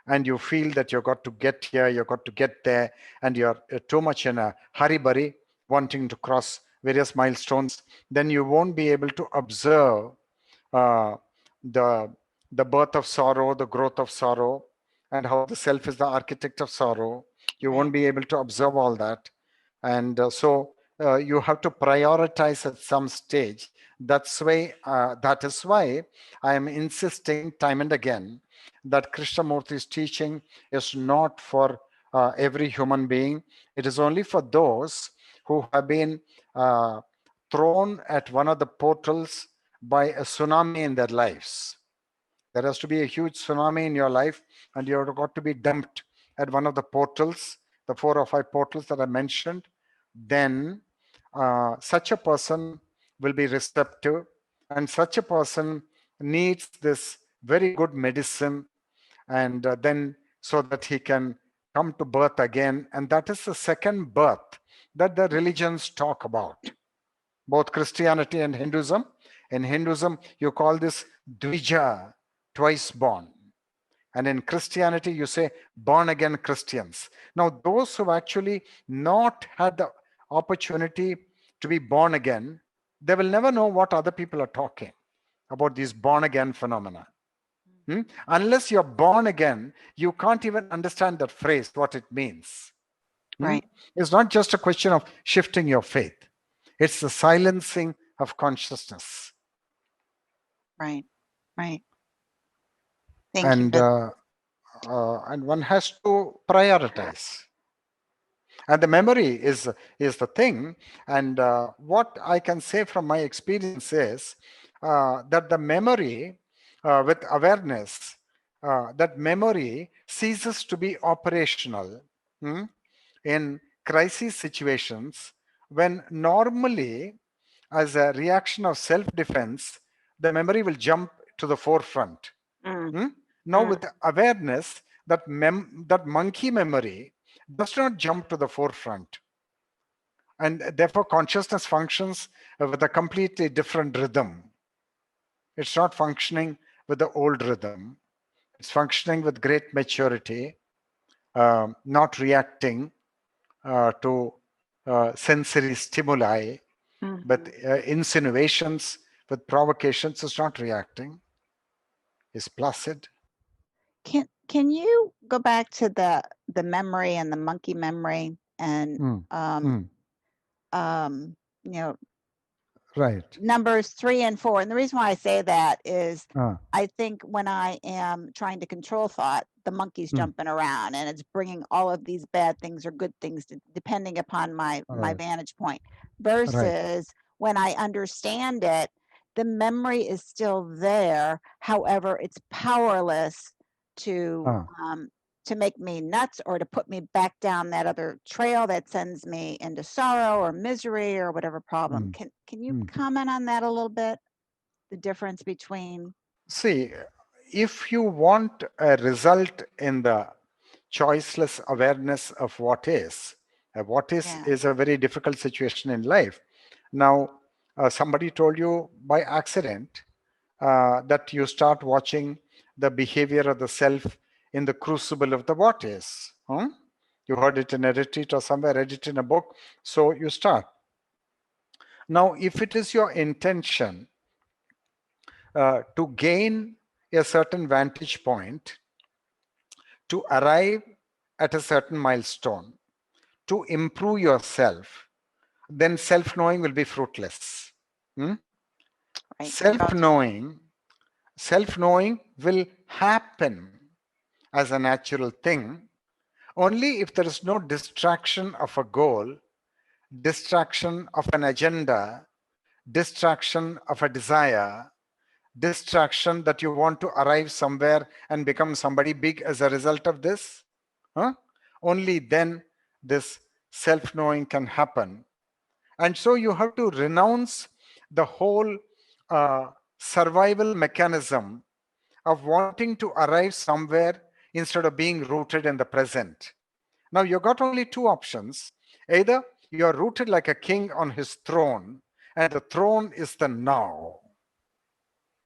and you feel that you've got to get here, you've got to get there, and you're too much in a hurry-burry, wanting to cross various milestones, then you won't be able to observe the birth of sorrow, the growth of sorrow, and how the self is the architect of sorrow. You won't be able to observe all that. And so you have to prioritize at some stage. That is why I am insisting time and again that Krishnamurti's teaching is not for every human being. It is only for those who have been thrown at one of the portals by a tsunami in their lives. There has to be a huge tsunami in your life, and you have got to be dumped at one of the portals, the 4 or 5 portals that I mentioned. Then such a person will be receptive, and such a person needs this very good medicine, and then so that he can come to birth again. And that is the second birth that the religions talk about, both Christianity and Hinduism. In Hinduism, you call this Dvija, twice born. And in Christianity, you say born again Christians. Now, those who actually not had the opportunity to be born again, they will never know what other people are talking about these born again phenomena. Unless you're born again, you can't even understand that phrase, what it means. Right. It's not just a question of shifting your faith. It's the silencing of consciousness. Right. Right. Thank And you. and one has to prioritize. And the memory is the thing. And what I can say from my experience is that the memory with awareness, that memory ceases to be operational in crisis situations, when normally, as a reaction of self-defense, the memory will jump to the forefront. Now with awareness, that monkey memory does not jump to the forefront, and therefore consciousness functions with a completely different rhythm. It's not functioning with the old rhythm. It's functioning with great maturity, not reacting to sensory stimuli, but insinuations, with provocations. It's not reacting. It's placid. Can you go back to the memory and the monkey memory and you know, Right. numbers 3 and 4? And the reason why I say that is I think when I am trying to control thought, the monkey's jumping around and it's bringing all of these bad things or good things depending upon my vantage point, versus when I understand it, the memory is still there. However, it's powerless to make me nuts or to put me back down that other trail that sends me into sorrow or misery or whatever problem. Can you comment on that a little bit? The difference between... See, if you want a result in the choiceless awareness of what is a very difficult situation in life. Now, somebody told you by accident that you start watching the behavior of the self in the crucible of the what is. You heard it in a retreat or somewhere, read it in a book, so you start. Now, if it is your intention to gain a certain vantage point, to arrive at a certain milestone, to improve yourself, then self-knowing will be fruitless. Self-knowing will happen as a natural thing only if there is no distraction of a goal, distraction of an agenda, distraction of a desire, distraction that you want to arrive somewhere and become somebody big as a result of this. Only then this self-knowing can happen. And so you have to renounce the whole survival mechanism of wanting to arrive somewhere instead of being rooted in the present. Now you've got only 2 options. Either you're rooted like a king on his throne, and the throne is the now,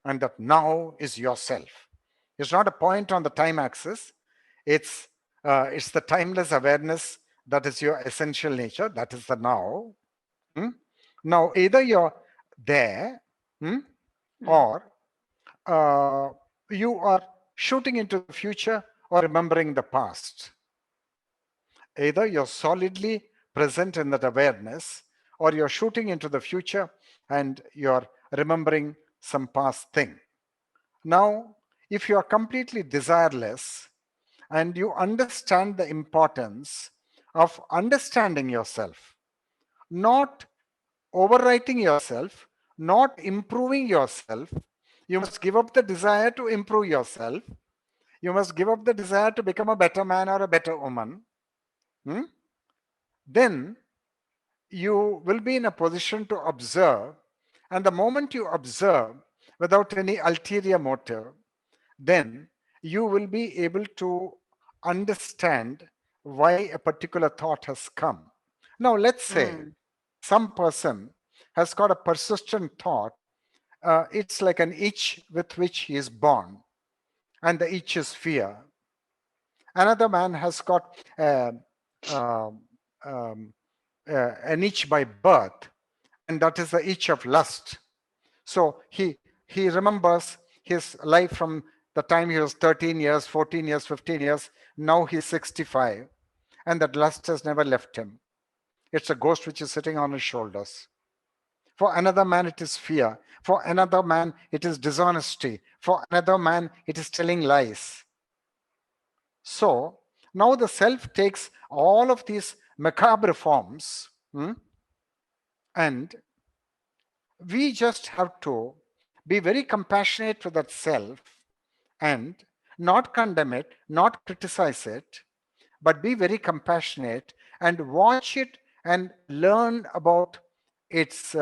and that now is yourself. It's not a point on the time axis. It's the timeless awareness that is your essential nature. That is the now. Now, either you're there or you are shooting into the future or remembering the past. Either you're solidly present in that awareness, or you're shooting into the future and you're remembering some past thing. Now, if you are completely desireless and you understand the importance of understanding yourself, not overwriting yourself, not improving yourself, You must give up the desire to improve yourself. You must give up the desire to become a better man or a better woman. Then you will be in a position to observe. And the moment you observe without any ulterior motive, then you will be able to understand why a particular thought has come. Now, let's say some person has got a persistent thought. It's like an itch with which he is born, and the itch is fear. Another man has got um, um, an itch by birth, and that is the itch of lust. So he remembers his life from the time he was 13 years, 14 years, 15 years. Now he's 65, and that lust has never left him. It's a ghost which is sitting on his shoulders. For another man, it is fear. For another man, it is dishonesty. For another man, it is telling lies. So now the self takes all of these macabre forms, and we just have to be very compassionate to that self and not condemn it, not criticize it, but be very compassionate and watch it and learn about its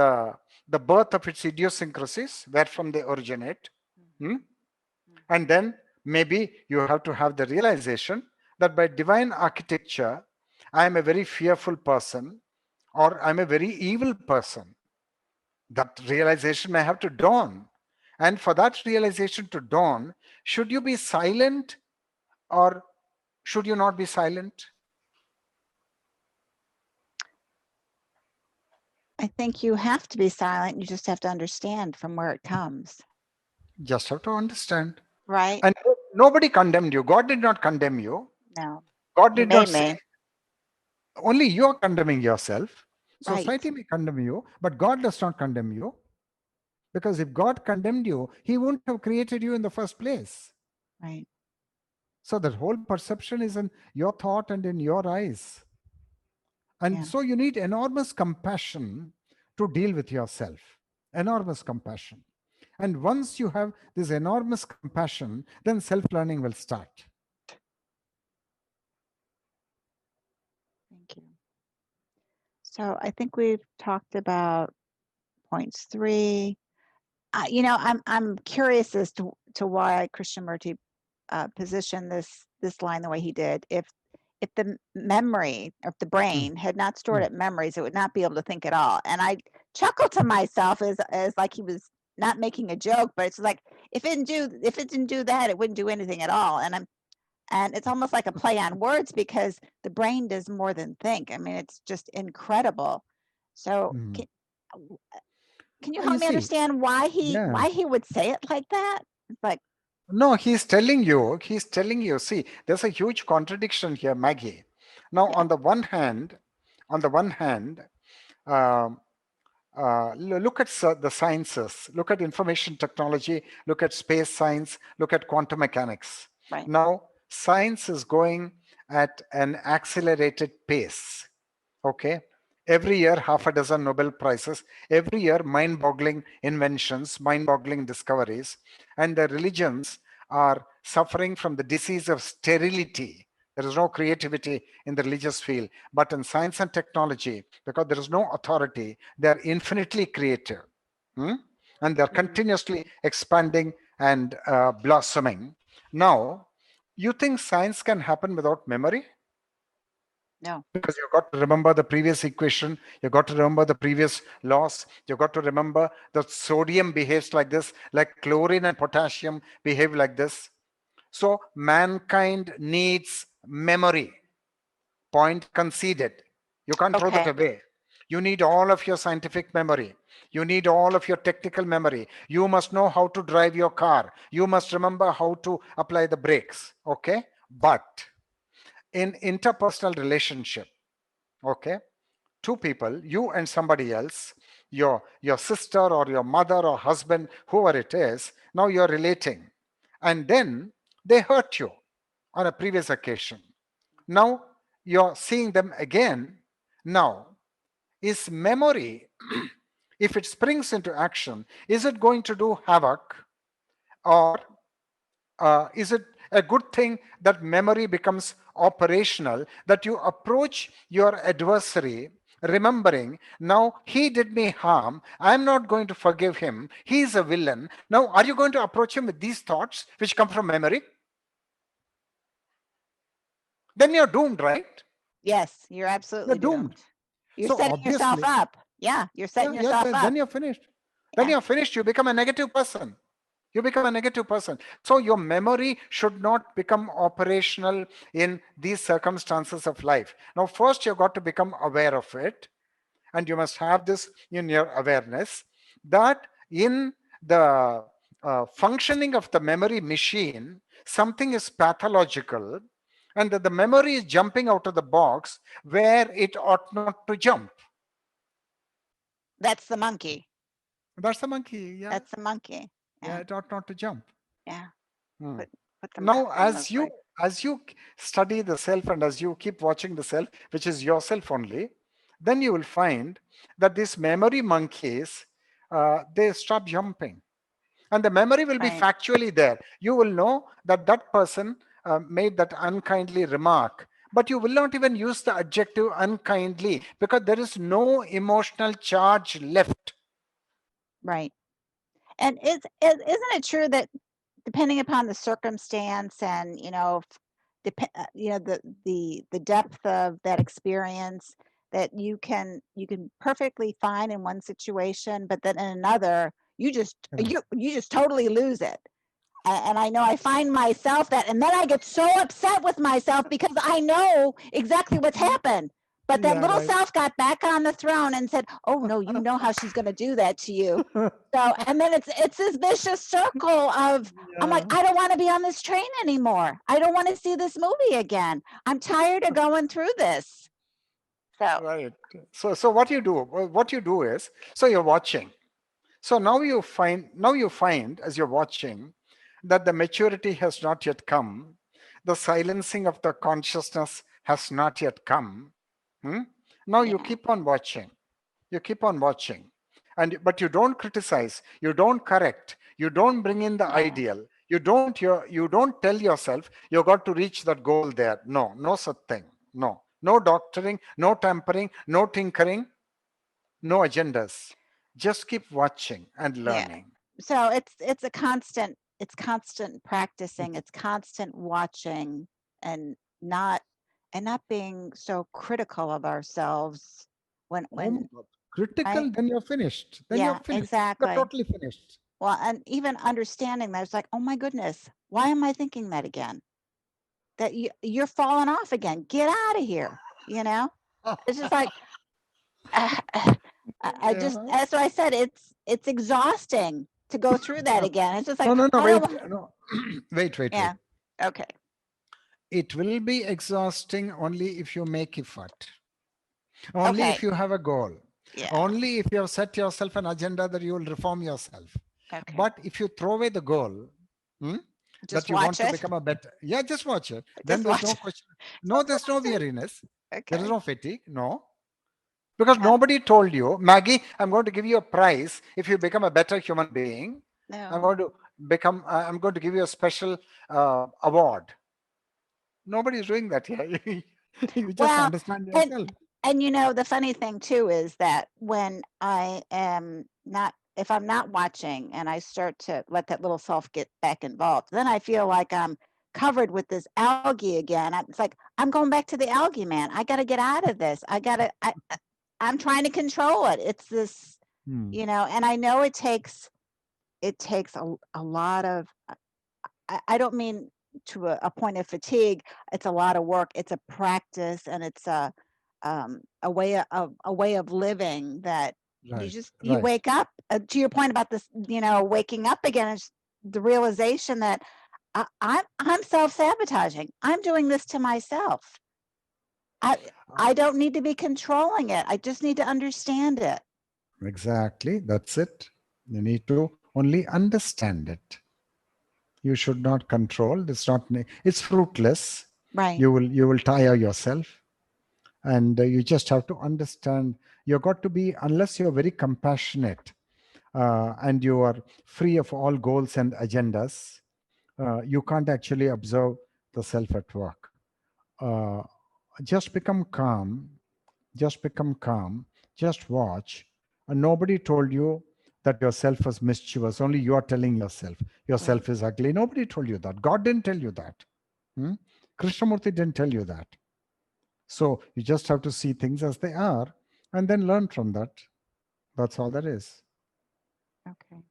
the birth of its idiosyncrasies, where from they originate. And then maybe you have to have the realization that by divine architecture, I am a very fearful person or I'm a very evil person. That realization may have to dawn. And for that realization to dawn, should you be silent or should you not be silent? I think you have to be silent. You just have to understand from where it comes. Just have to understand. Right? And nobody condemned you. God did not condemn you. No. God You did not made say. me. Only you are condemning yourself. Right. Society may condemn you, but God does not condemn you. Because if God condemned you, he wouldn't have created you in the first place. Right. So that whole perception is in your thought and in your eyes. And Yeah. so you need enormous compassion to deal with yourself. Enormous compassion. And once you have this enormous compassion, then self-learning will start. Thank you. So I think we've talked about points 3. You know, I'm curious as to why Krishnamurti positioned this line the way he did. If the memory of the brain had not stored up memories, it would not be able to think at all. And I chuckled to myself as like he was not making a joke, but it's like if it didn't do that, it wouldn't do anything at all. And it's almost like a play on words because the brain does more than think. I mean, it's just incredible. So can you help me understand why he would say it like that? It's like, no, he's telling you, see, there's a huge contradiction here, Maggie. Now, on the one hand, look at the sciences, look at information technology, look at space science, look at quantum mechanics. Right. Now, science is going at an accelerated pace. Okay. Every year, half a dozen Nobel Prizes, every year, mind-boggling inventions, mind-boggling discoveries, and the religions are suffering from the disease of sterility. There is no creativity in the religious field, but in science and technology, because there is no authority, they are infinitely creative. And they're continuously expanding and blossoming. Now, you think science can happen without memory? no. Because you've got to remember the previous equation, you've got to remember the previous laws, you've got to remember that sodium behaves like this, like chlorine and potassium behave like this. So mankind needs memory. Point conceded. You can't throw that away. You need all of your scientific memory. You need all of your technical memory. You must know how to drive your car. You must remember how to apply the brakes. Okay? But in interpersonal relationship, okay, two people, you and somebody else, your sister or your mother or husband, whoever it is, now you're relating, and then they hurt you on a previous occasion. Now you're seeing them again. Now, is memory if it springs into action, is it going to do havoc Or is it a good thing that memory becomes operational, that you approach your adversary remembering, now he did me harm, I'm not going to forgive him, he's a villain. Now, are you going to approach him with these thoughts which come from memory? Then you're doomed, right? Yes, you're You're absolutely doomed. doomed. You're So setting yourself obviously, up. Yeah, you're setting yourself up. then you're finished. Then Yeah. you're finished. You become a negative person. You become a negative person. So your memory should not become operational in these circumstances of life. Now, first you've got to become aware of it, and you must have this in your awareness that in the functioning of the memory machine, something is pathological, and that the memory is jumping out of the box where it ought not to jump. That's the monkey. That's the monkey, yeah. That's the monkey. Yeah, Yeah. it ought not to jump. Yeah. Hmm. Put the Now, mouse on this way. as you study the self and as you keep watching the self, which is yourself only, then you will find that these memory monkeys, they stop jumping, and the memory will be Right. factually there. You will know that that person made that unkindly remark, but you will not even use the adjective unkindly because there is no emotional charge left. Right. And isn't it true that depending upon the circumstance and the depth of that experience, that you can perfectly fine in one situation, but then in another you just totally lose it. And I know I find myself that, and then I get so upset with myself because I know exactly what's happened. But that Yeah, little right. self got back on the throne and said, "Oh no, you know how she's going to do that to you." So, and then it's this vicious circle of, I'm like, I don't want to be on this train anymore. I don't want to see this movie again. I'm tired of going through this. So, Right. So what you do? What you do is, so you're watching. So now you find as you're watching that the maturity has not yet come, the silencing of the consciousness has not yet come. Hmm? Now you yeah, keep on watching. You keep on watching. And but you don't criticize, you don't correct, you don't bring in the yeah, ideal, you don't tell yourself you got to reach that goal there. No, no such thing. No. No doctoring, no tampering, no tinkering, no agendas. Just keep watching and yeah. learning. So it's constant practicing, it's constant watching, and not being so critical of ourselves Oh my when God. Critical, right. then you're finished. Then you're Yeah, finished. You're exactly. totally finished. Well, and even understanding that, it's like, oh my goodness, why am I thinking that again? That you're falling off again. Get out of here. It's just like, I just, Yeah. that's what I said. It's exhausting to go through that again. It's just like, No, no, no, I don't wait. want. No. Wait. Yeah. Okay. It will be exhausting only if you make effort. Only Okay. if you have a goal. Yeah. Only if you have set yourself an agenda that you will reform yourself. Okay. But if you throw away the goal, hmm, Just that you watch want to it. become a better, yeah, just watch it. Then Just there's watch no it. question. No, there's no weariness. There is Okay. no fatigue. No. Because Uh, nobody told you, Maggie, I'm going to give you a prize if you become a better human being. no. I'm going to give you a special award. Nobody is doing that here. You just Well, understand and yourself. the funny thing too is that when if I'm not watching and I start to let that little self get back involved, then I feel like I'm covered with this algae again. It's like I'm going back to the algae man. I got to get out of this. I'm trying to control it. It's this, Hmm. and I know it takes a lot of. I don't mean to a point of fatigue. It's a lot of work. It's a practice, and it's a way of living that Right, you right. wake up to your point about this. Waking up again is the realization that I'm self-sabotaging. I'm doing this to myself. I don't need to be controlling it. I just need to understand it. Exactly. That's it. You need to only understand it. You should not control. It's fruitless. Right. You will tire yourself. And you just have to understand. You've got to be, unless you're very compassionate, and you are free of all goals and agendas, you can't actually observe the self at work. Just become calm, just become calm, just watch. And nobody told you that yourself was mischievous. Only you are telling yourself is ugly. Nobody told you that. God didn't tell you that. Krishnamurti didn't tell you that. So you just have to see things as they are and then learn from that. That's all there is. Okay.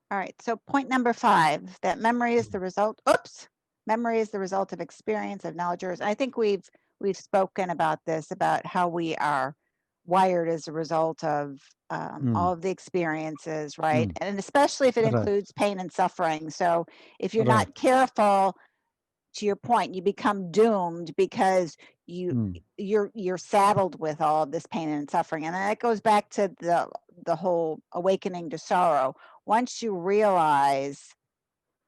All right. So point number 5, that memory is the result. Oops. Memory is the result of experience, of knowledge. I think we've spoken about this, about how we are wired as a result of all of the experiences, right? And especially if it includes pain and suffering. So if you're not careful, to your point, you become doomed because you're saddled with all of this pain and suffering. And that goes back to the whole awakening to sorrow. Once you realize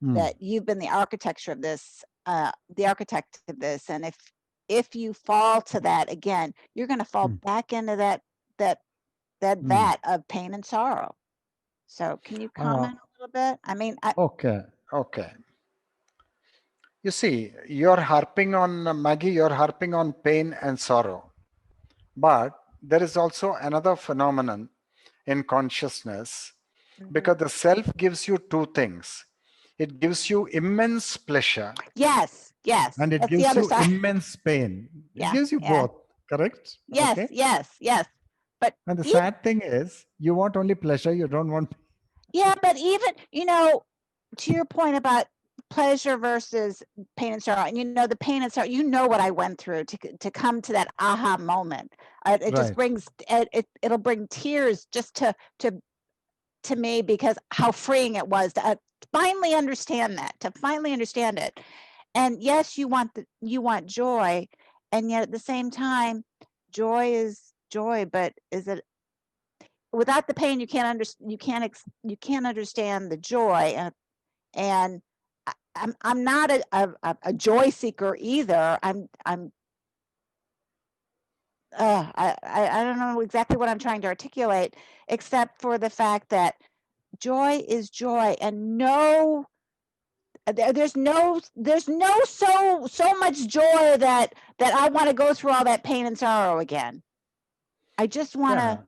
that you've been the architect of this, and if you fall to that again, you're going to fall back into that vat of pain and sorrow. So can you comment a little bit? I mean, okay. You see, you're harping on, Maggie, you're harping on pain and sorrow. But there is also another phenomenon in consciousness, because the self gives you two things. It gives you immense pleasure. Yes. And it gives you immense pain. It gives you both, correct? Yes, okay? yes. But and the sad thing is, you want only pleasure, you don't want. Yeah, but even, to your point about pleasure versus pain and sorrow, and the pain and sorrow, what I went through to come to that aha moment. It just brings it'll bring tears just to me, because how freeing it was to finally understand that, to finally understand it. And yes, you want joy, and yet at the same time, joy is joy, but is it without the pain? You can't understand the joy, and I'm not a joy seeker either. I don't know exactly what I'm trying to articulate, except for the fact that joy is joy, and there's no so much joy that I want to go through all that pain and sorrow again. I just want to.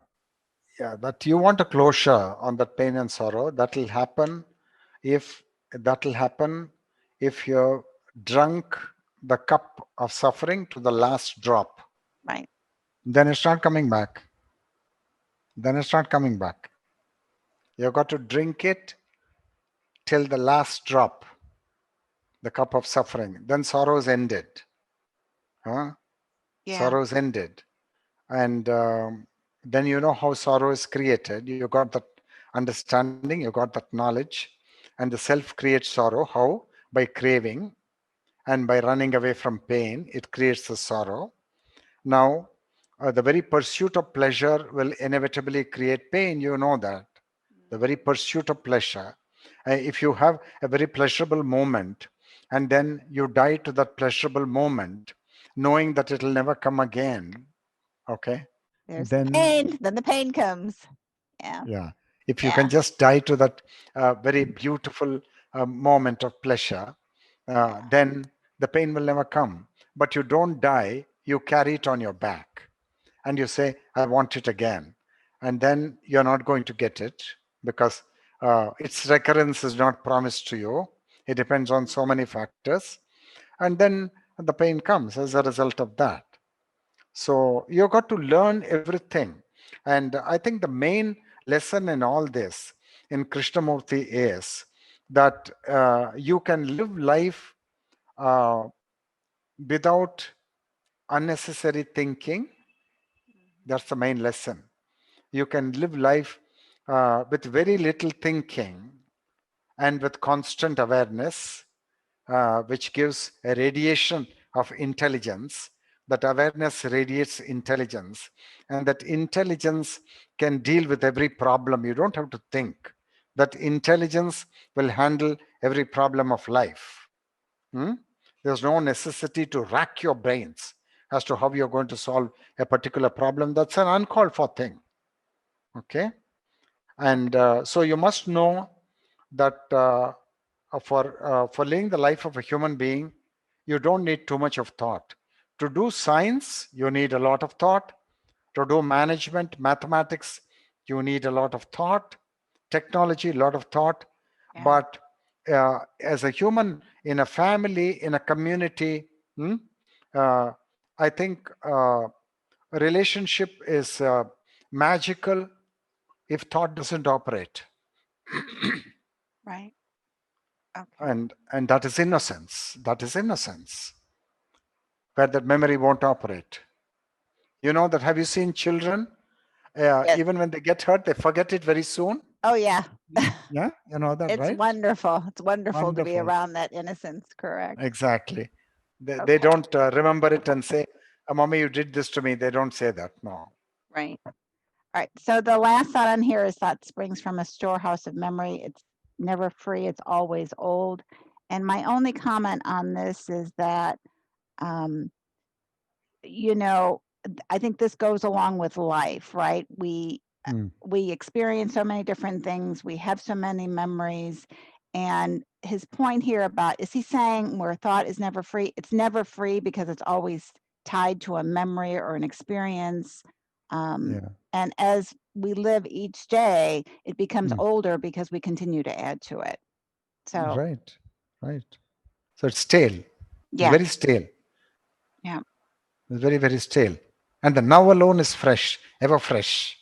Yeah, but you want a closure on that pain and sorrow. That will happen if you've drunk the cup of suffering to the last drop. Right. Then it's not coming back. You've got to drink it till the last drop, the cup of suffering. Then sorrow's ended. Sorrow's ended. And then you know how sorrow is created. You got that understanding, you got that knowledge. And the self creates sorrow. How? By craving and by running away from pain. It creates the sorrow. Now, the very pursuit of pleasure will inevitably create pain. You know that. The very pursuit of pleasure. If you have a very pleasurable moment and then you die to that pleasurable moment, knowing that it will never come again, okay? There's the pain. Then the pain comes. Yeah. If you can just die to that very beautiful moment of pleasure, then the pain will never come. But you don't die, you carry it on your back. And you say, I want it again. And then you're not going to get it, because its recurrence is not promised to you. It depends on so many factors. And then the pain comes as a result of that. So you've got to learn everything. And I think the main lesson in all this in Krishnamurti is that you can live life without unnecessary thinking. That's the main lesson. You can live life with very little thinking and with constant awareness, which gives a radiation of intelligence. That awareness radiates intelligence, and that intelligence can deal with every problem. You don't have to think. That intelligence will handle every problem of life. There's no necessity to rack your brains as to how you're going to solve a particular problem. That's an uncalled for thing. Okay? And so you must know that for living the life of a human being, you don't need too much of thought. To do science, you need a lot of thought. To do management, mathematics, you need a lot of thought. Technology, a lot of thought. Yeah. But as a human, in a family, in a community, I think a relationship is magical if thought doesn't operate. Right. Okay. And that is innocence. That is innocence, where that memory won't operate. You know that, have you seen children? Yes. Even when they get hurt, they forget it very soon. Oh, yeah. Yeah, you know that, It's right? wonderful. It's wonderful to be Wonderful. around that innocence. Correct. Exactly. They Okay. don't remember it and say, Mommy, you did this to me. They don't say that. No. Right. All right. So the last thought on here is that springs from a storehouse of memory. It's never free. It's always old. And my only comment on this is that, you know, I think this goes along with life, right? We experience so many different things. We have so many memories. And his point here about, is he saying where thought is never free? It's never free because it's always tied to a memory or an experience. And as we live each day, it becomes older because we continue to add to it. So Right. So it's stale. Yeah. It's very stale. Yeah. It's very, very stale. And the now alone is fresh, ever fresh.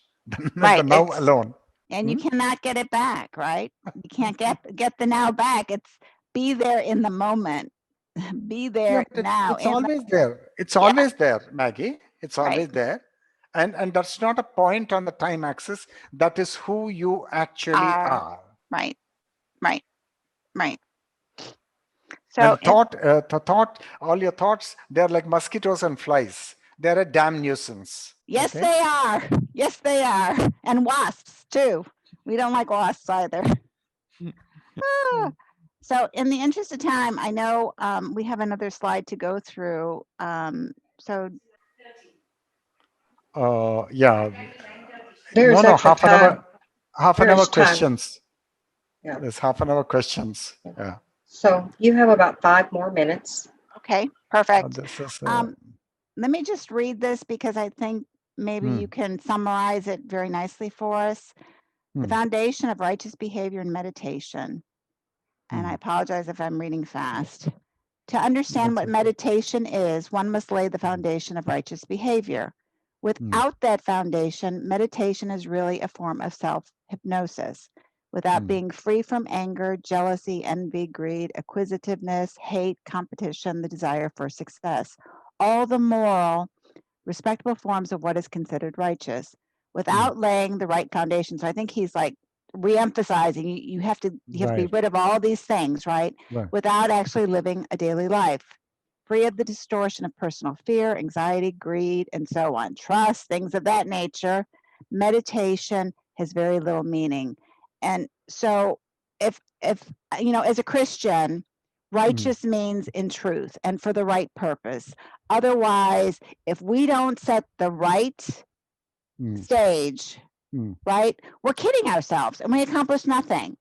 Right. The now alone. And you cannot get it back, right? You can't get the now back. It's be there in the moment. Be there now. It's always there. It's always there, Maggie. It's always there. And that's not a point on the time axis. That is who you actually are. Right. So and thought, all your thoughts, they're like mosquitoes and flies. They're a damn nuisance. Yes, okay? they are. Yes, they are. And wasps too. We don't like wasps either. So in the interest of time, I know we have another slide to go through. So Yeah. There's No, actually half an hour. Half an hour There's time. questions. Yeah. There's half an hour questions. Yeah. So you have about 5 more minutes. Okay, perfect. This is, Let me just read this because I think maybe you can summarize it very nicely for us. The foundation of righteous behavior and meditation. And I apologize if I'm reading fast. To understand what meditation is, one must lay the foundation of righteous behavior. Without that foundation, meditation is really a form of self-hypnosis. Without being free from anger, jealousy, envy, greed, acquisitiveness, hate, competition, the desire for success, all the moral, respectable forms of what is considered righteous, without laying the right foundation. So I think he's like re-emphasizing you have to be rid of all these things, right? Without actually living a daily life, free of the distortion of personal fear, anxiety, greed, and so on, trust, things of that nature. Meditation has very little meaning. And so if you know, as a Christian, righteous means in truth and for the right purpose. Otherwise, if we don't set the right stage, right, we're kidding ourselves and we accomplish nothing.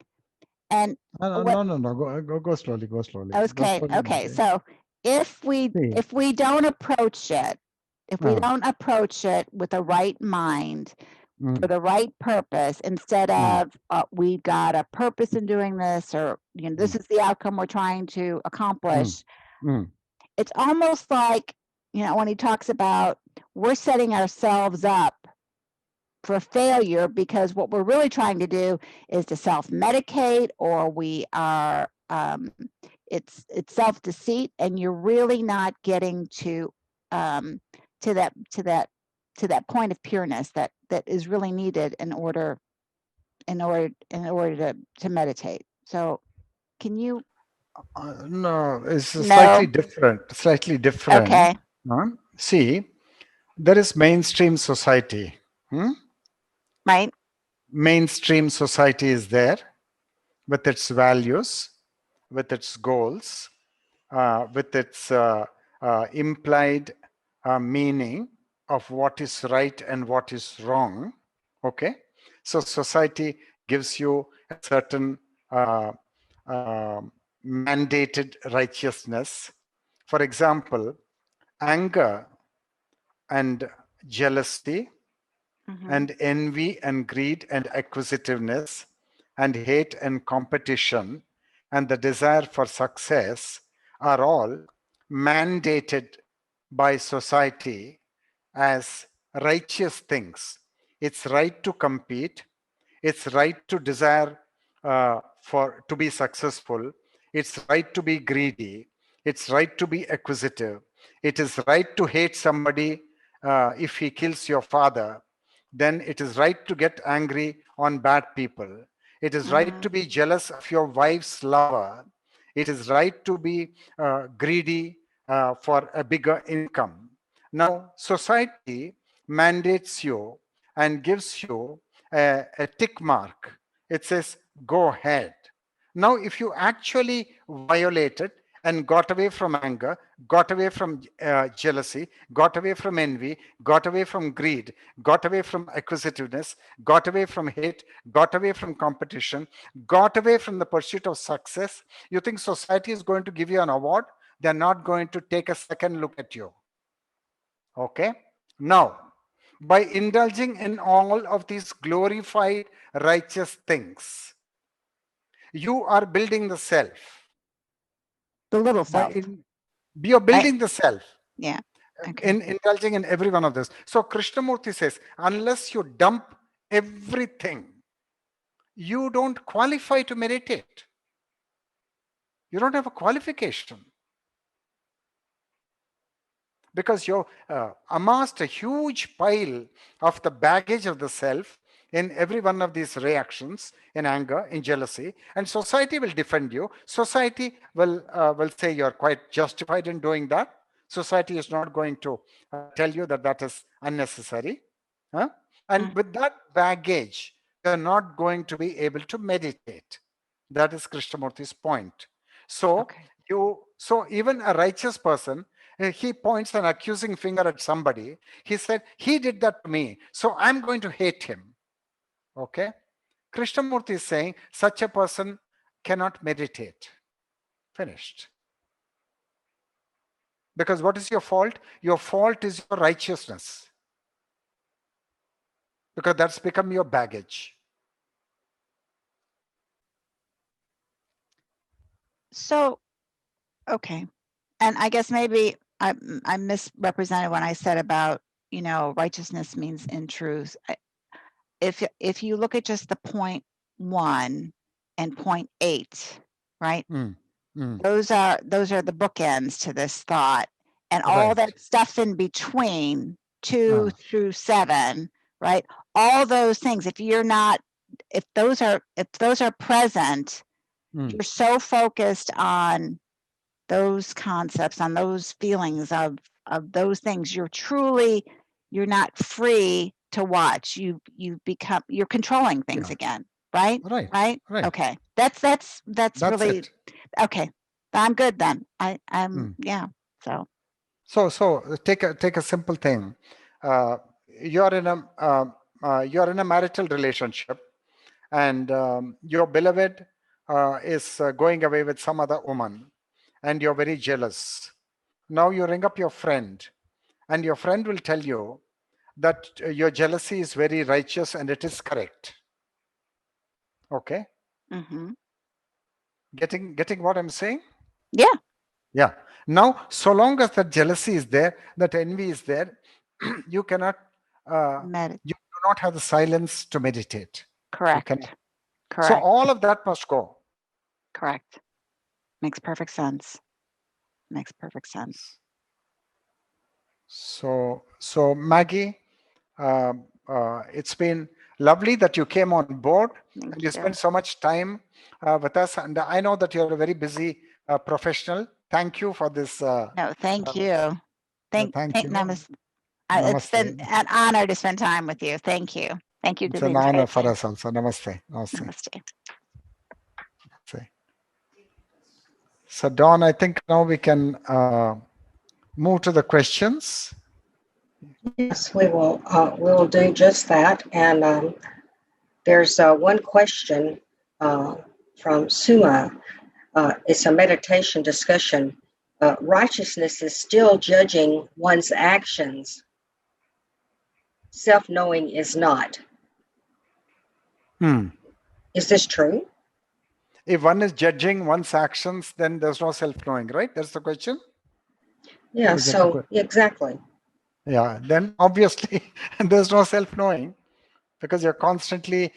And no. Go slowly. Go slowly. Okay. So if we don't approach it, with the right mind, for the right purpose, instead of we got a purpose in doing this, or you know, this is the outcome we're trying to accomplish. It's almost like, you know, when he talks about we're setting ourselves up for failure because what we're really trying to do is to self-medicate, or we are it's self-deceit, and you're really not getting to that point of pureness that is really needed in order to meditate. So can you No, it's slightly different. Okay. See, there is mainstream society. Right. Mainstream society is there with its values, with its goals, with its implied meaning of what is right and what is wrong. Okay. So society gives you a certain mandated righteousness. For example, anger and jealousy and envy and greed and acquisitiveness and hate and competition and the desire for success are all mandated by society as righteous things. It's right to compete. It's right to desire to be successful. It's right to be greedy. It's right to be acquisitive. It is right to hate somebody if he kills your father. Then it is right to get angry on bad people. It is right to be jealous of your wife's lover. It is right to be greedy for a bigger income. Now, society mandates you and gives you a tick mark. It says, go ahead. Now, if you actually violate it and got away from anger, got away from jealousy, got away from envy, got away from greed, got away from acquisitiveness, got away from hate, got away from competition, got away from the pursuit of success, you think society is going to give you an award? They're not going to take a second look at you. Okay? Now, by indulging in all of these glorified righteous things, you are building the self. The little self. You're building the self. Yeah. Okay. In indulging in every one of this. So Krishnamurti says, unless you dump everything, you don't qualify to meditate. You don't have a qualification. Because you amassed a huge pile of the baggage of the self in every one of these reactions, in anger, in jealousy, and society will defend you. Society will say you're quite justified in doing that. Society is not going to tell you that that is unnecessary. And with that baggage, you're not going to be able to meditate. That is Krishnamurti's point. So so even a righteous person, he points an accusing finger at somebody. He said, he did that to me, so I'm going to hate him. Okay? Krishnamurti is saying such a person cannot meditate. Finished. Because what is your fault? Your fault is your righteousness. Because that's become your baggage. So, okay. And I guess maybe I misrepresented when I said about, righteousness means in truth. If you look at just the 0.1 and 0.8, right? Those are the bookends to this thought, and all that stuff in between 2 through 7, right? All those things. If those are present, you're so focused on those concepts, on those feelings of those things, you're not free to watch. You're controlling things again, right? Right. Okay. That's really it. Okay. I'm good then. I'm yeah. So take a simple thing. You're in a marital relationship, and your beloved is going away with some other woman, and you're very jealous. Now you ring up your friend, and your friend will tell you that your jealousy is very righteous and it is correct. Okay? Getting what I'm saying? Yeah. Yeah. Now, so long as that jealousy is there, that envy is there, you cannot, you do not have the silence to meditate. Correct. Correct. So all of that must go. Correct. Makes perfect sense. Makes perfect sense. So Maggie, it's been lovely that you came on board. Thank and you. You spent so much time with us, and I know that you're a very busy professional. Thank you for this. No, thank you. Thank you. Namaste. It's been an honor to spend time with you. Thank you. Thank you. It's an honor for us also. Namaste. Namaste. So Dawn, I think now we can move to the questions. Yes, we will do just that. And There's one question from Suma. It's a meditation discussion. Righteousness is still judging one's actions. Self-knowing is not. Is this true? If one is judging one's actions, then there's no self-knowing, right? That's the question? Yeah, so exactly. Yeah, then obviously there's no self-knowing, because you're constantly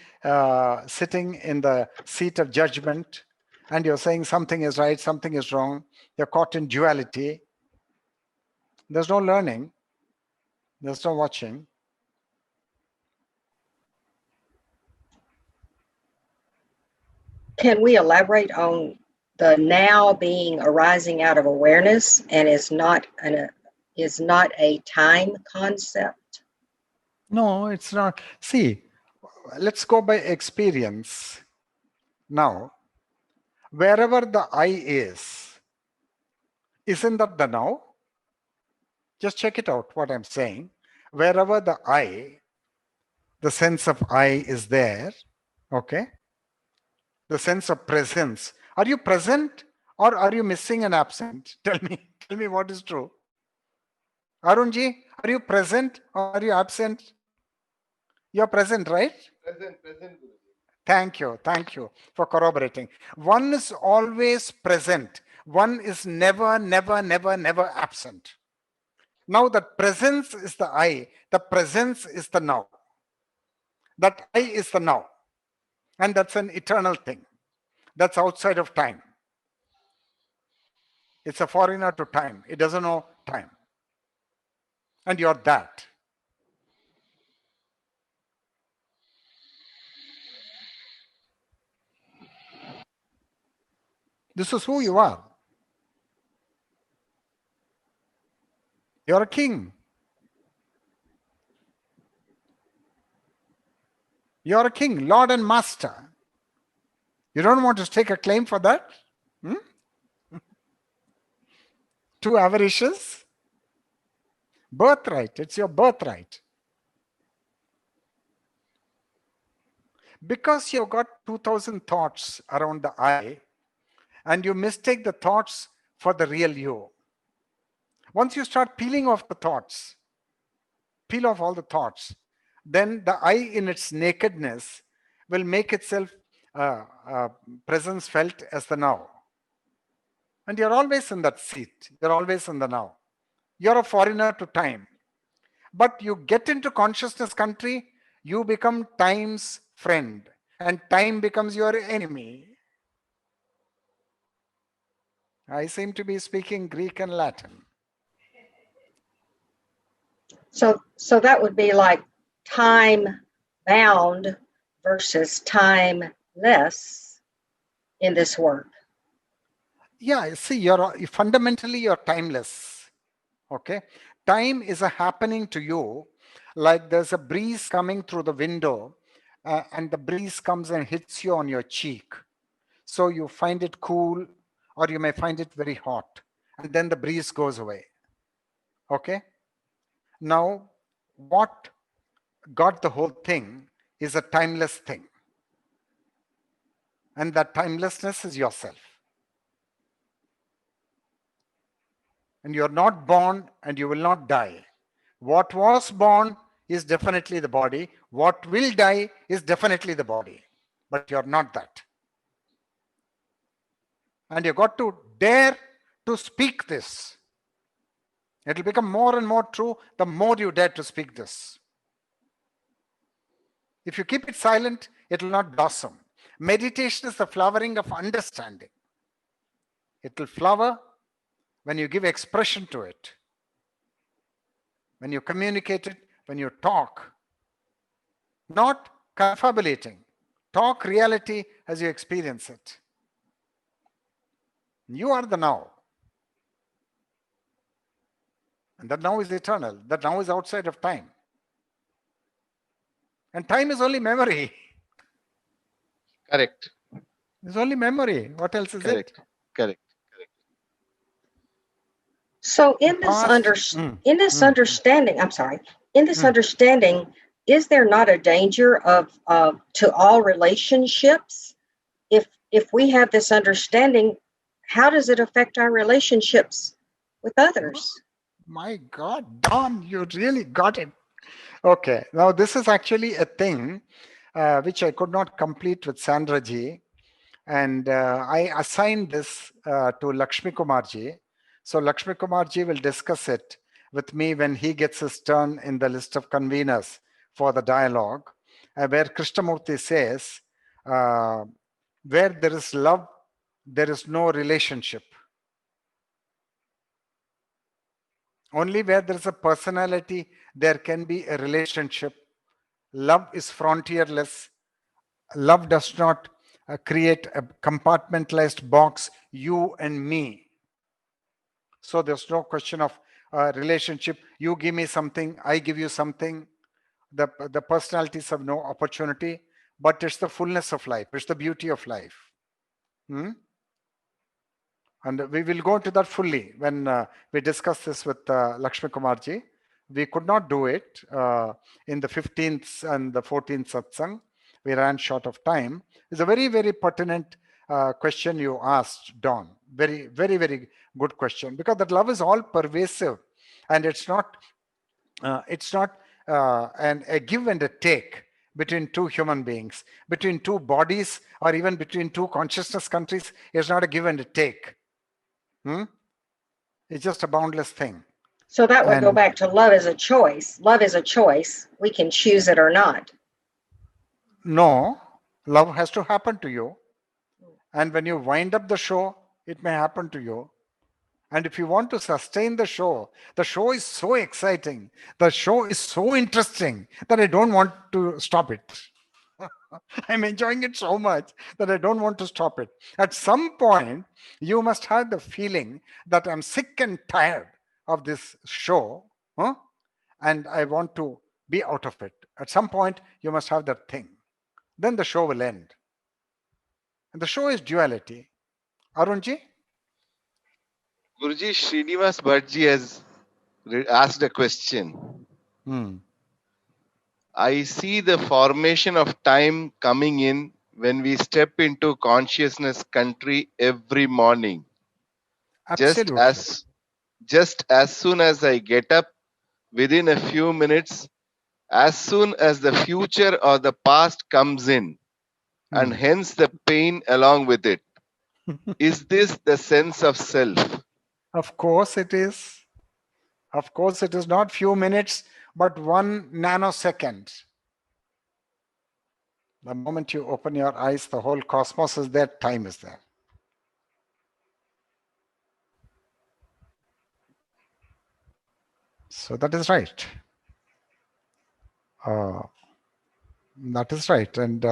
sitting in the seat of judgment and you're saying something is right, something is wrong. You're caught in duality. There's no learning. There's no watching. Can we elaborate on the now being arising out of awareness and is not a time concept? No, it's not. See, let's go by experience. Now, wherever the I is, isn't that the now? Just check it out, what I'm saying. Wherever the I, the sense of I is there, okay? The sense of presence. Are you present or are you missing and absent? Tell me what is true. Arunji, are you present or are you absent? You're present, right? Present, Guruji. Thank you for corroborating. One is always present. One is never absent. Now that presence is the I, the presence is the now. That I is the now. And that's an eternal thing. That's outside of time. It's a foreigner to time. It doesn't know time. And you're that. This is who you are. You're a king. You're a king, Lord and Master. You don't want to take a claim for that? Too avaricious? Birthright. It's your birthright. Because you've got 2,000 thoughts around the I, and you mistake the thoughts for the real you. Once you start peeling off the thoughts, peel off all the thoughts, then the I in its nakedness will make itself presence felt as the now. And you're always in that seat. You're always in the now. You're a foreigner to time. But you get into consciousness country, you become time's friend. And time becomes your enemy. I seem to be speaking Greek and Latin. So that would be like time bound versus timeless in this work. Yeah, see, fundamentally you're timeless. Okay, time is a happening to you, like there's a breeze coming through the window, and the breeze comes and hits you on your cheek. So you find it cool, or you may find it very hot, and then the breeze goes away. Okay. Now, what got the whole thing is a timeless thing, and that timelessness is yourself. And you're not born and you will not die. What was born is definitely the body. What will die is definitely the body. But you're not that. And you've got to dare to speak this. It will become more and more true the more you dare to speak this. If you keep it silent, it will not blossom. Meditation is the flowering of understanding. It will flower when you give expression to it, when you communicate it, when you talk. Not confabulating. Talk reality as you experience it. You are the now. And that now is eternal. That now is outside of time. And time is only memory. Correct. It's only memory. What else is it? Correct. So in this understanding, I'm sorry, in this understanding, is there not a danger of to all relationships? If we have this understanding, how does it affect our relationships with others? My God, Don, you really got it. Okay, now this is actually a thing which I could not complete with Sandra ji, and I assigned this to Lakshmi Kumar ji. So Lakshmi Kumar ji will discuss it with me when he gets his turn in the list of conveners for the dialogue, where Krishnamurti says, where there is love, there is no relationship. Only where there is a personality, there can be a relationship. Love is frontierless. Love does not create a compartmentalized box, you and me. So there's no question of relationship. You give me something, I give you something. The personalities have no opportunity, but it's the fullness of life. It's the beauty of life. And we will go into that fully when we discuss this with Lakshmi Kumar ji. We could not do it in the 15th and the 14th satsang. We ran short of time. It's a very, very pertinent question you asked, Don. Very, very, very good question, because that love is all pervasive, and it's not a give and a take between two human beings, between two bodies, or even between two consciousness countries. It's not a give and a take. It's just a boundless thing. So that would go back to love is a choice. Love is a choice. We can choose it or not. No, love has to happen to you. And when you wind up the show, it may happen to you. And if you want to sustain the show is so exciting, the show is so interesting that I don't want to stop it. I'm enjoying it so much that I don't want to stop it. At some point, you must have the feeling that I'm sick and tired of this show, and I want to be out of it. At some point, you must have that thing. Then the show will end. And the show is duality. Arunji? Guruji, Srinivas Bhattji has asked a question. I see the formation of time coming in when we step into consciousness country every morning. Absolutely. Just as soon as I get up, within a few minutes, as soon as the future or the past comes in, and hence the pain along with it. Is this the sense of self? Of course it is. Of course it is not few minutes, but 1 nanosecond. The moment you open your eyes, the whole cosmos is there, time is there. So that is right. That is right. And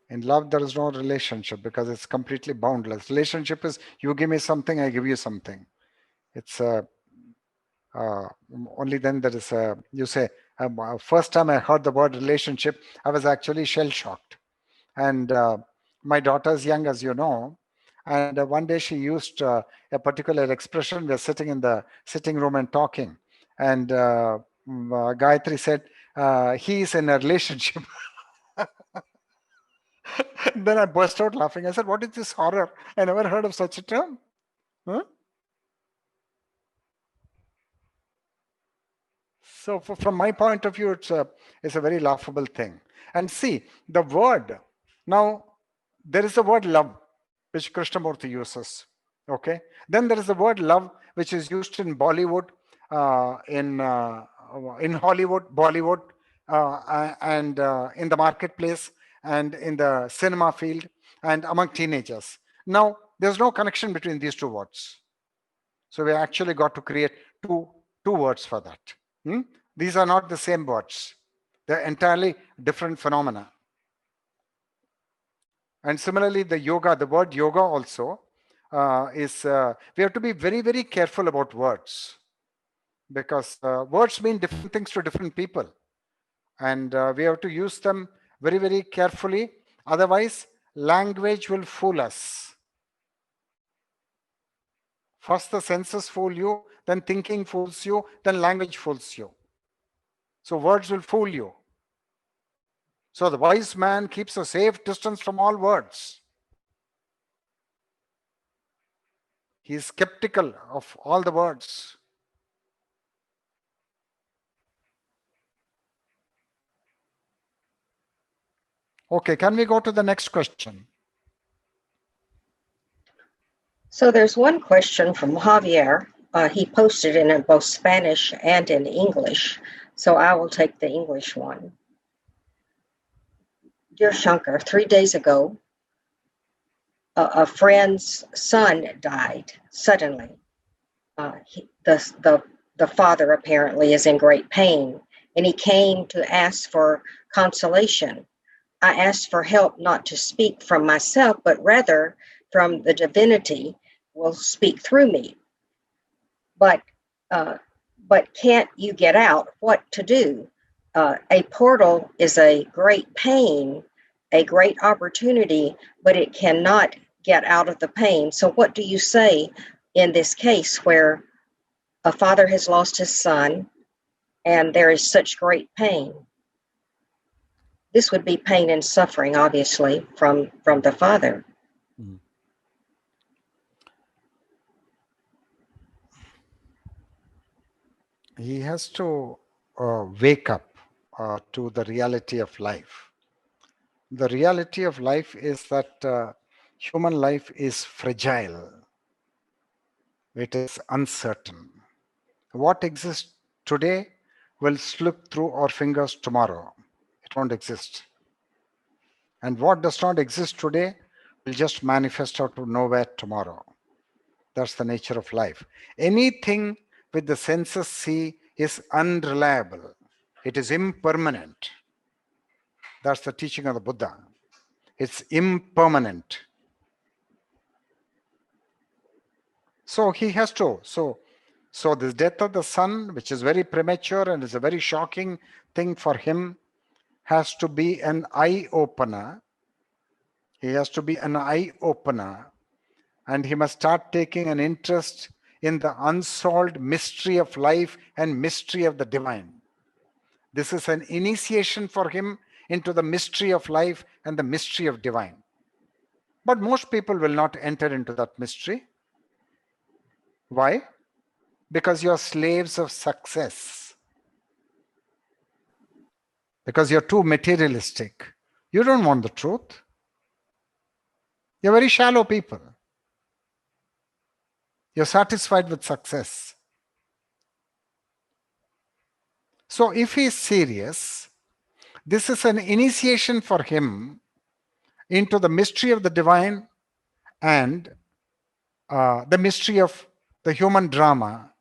in love, there is no relationship because it's completely boundless. Relationship is you give me something, I give you something. It's only then there is a, you say, first time I heard the word relationship, I was actually shell-shocked. And my daughter's young, as you know, and one day she used a particular expression. We're sitting in the sitting room and talking, and Gayatri said, he is in a relationship. Then I burst out laughing. I said, what is this horror? I never heard of such a term. Huh? So from my point of view, it's a very laughable thing. And see, the word, now there is the word love, which Krishnamurti uses. Okay. Then there is the word love, which is used in Bollywood, in Hollywood, Bollywood, and in the marketplace, and in the cinema field, and among teenagers. Now, there's no connection between these two words. So we actually got to create two words for that. These are not the same words. They're entirely different phenomena. And similarly, the word yoga also is, we have to be very, very careful about words, because words mean different things to different people. And we have to use them very, very carefully. Otherwise, language will fool us. First the senses fool you, then thinking fools you, then language fools you. So words will fool you. So the wise man keeps a safe distance from all words. He is skeptical of all the words. Okay, can we go to the next question? So there's one question from Javier. He posted it in both Spanish and in English. So I will take the English one. Dear Shankar, 3 days ago, a friend's son died suddenly. The father apparently is in great pain, and he came to ask for consolation. I asked for help not to speak from myself, but rather from the divinity will speak through me. But can't you get out? What to do? A portal is a great pain, a great opportunity, but it cannot get out of the pain. So what do you say in this case where a father has lost his son and there is such great pain? This would be pain and suffering, obviously, from the father. He has to wake up to the reality of life. The reality of life is that human life is fragile. It is uncertain. What exists today will slip through our fingers tomorrow. It won't exist. And what does not exist today will just manifest out of nowhere tomorrow. That's the nature of life. Anything with the senses see is unreliable. It is impermanent. That's the teaching of the Buddha. It's impermanent. So he has to. So this death of the son, which is very premature and is a very shocking thing for him, has to be an eye-opener. He has to be an eye-opener. And he must start taking an interest in the unsolved mystery of life and mystery of the divine. This is an initiation for him into the mystery of life and the mystery of divine. But most people will not enter into that mystery. Why? Because you're slaves of success. Because you're too materialistic. You don't want the truth. You're very shallow people. You're satisfied with success. So if he is serious, this is an initiation for him into the mystery of the divine and the mystery of the human drama.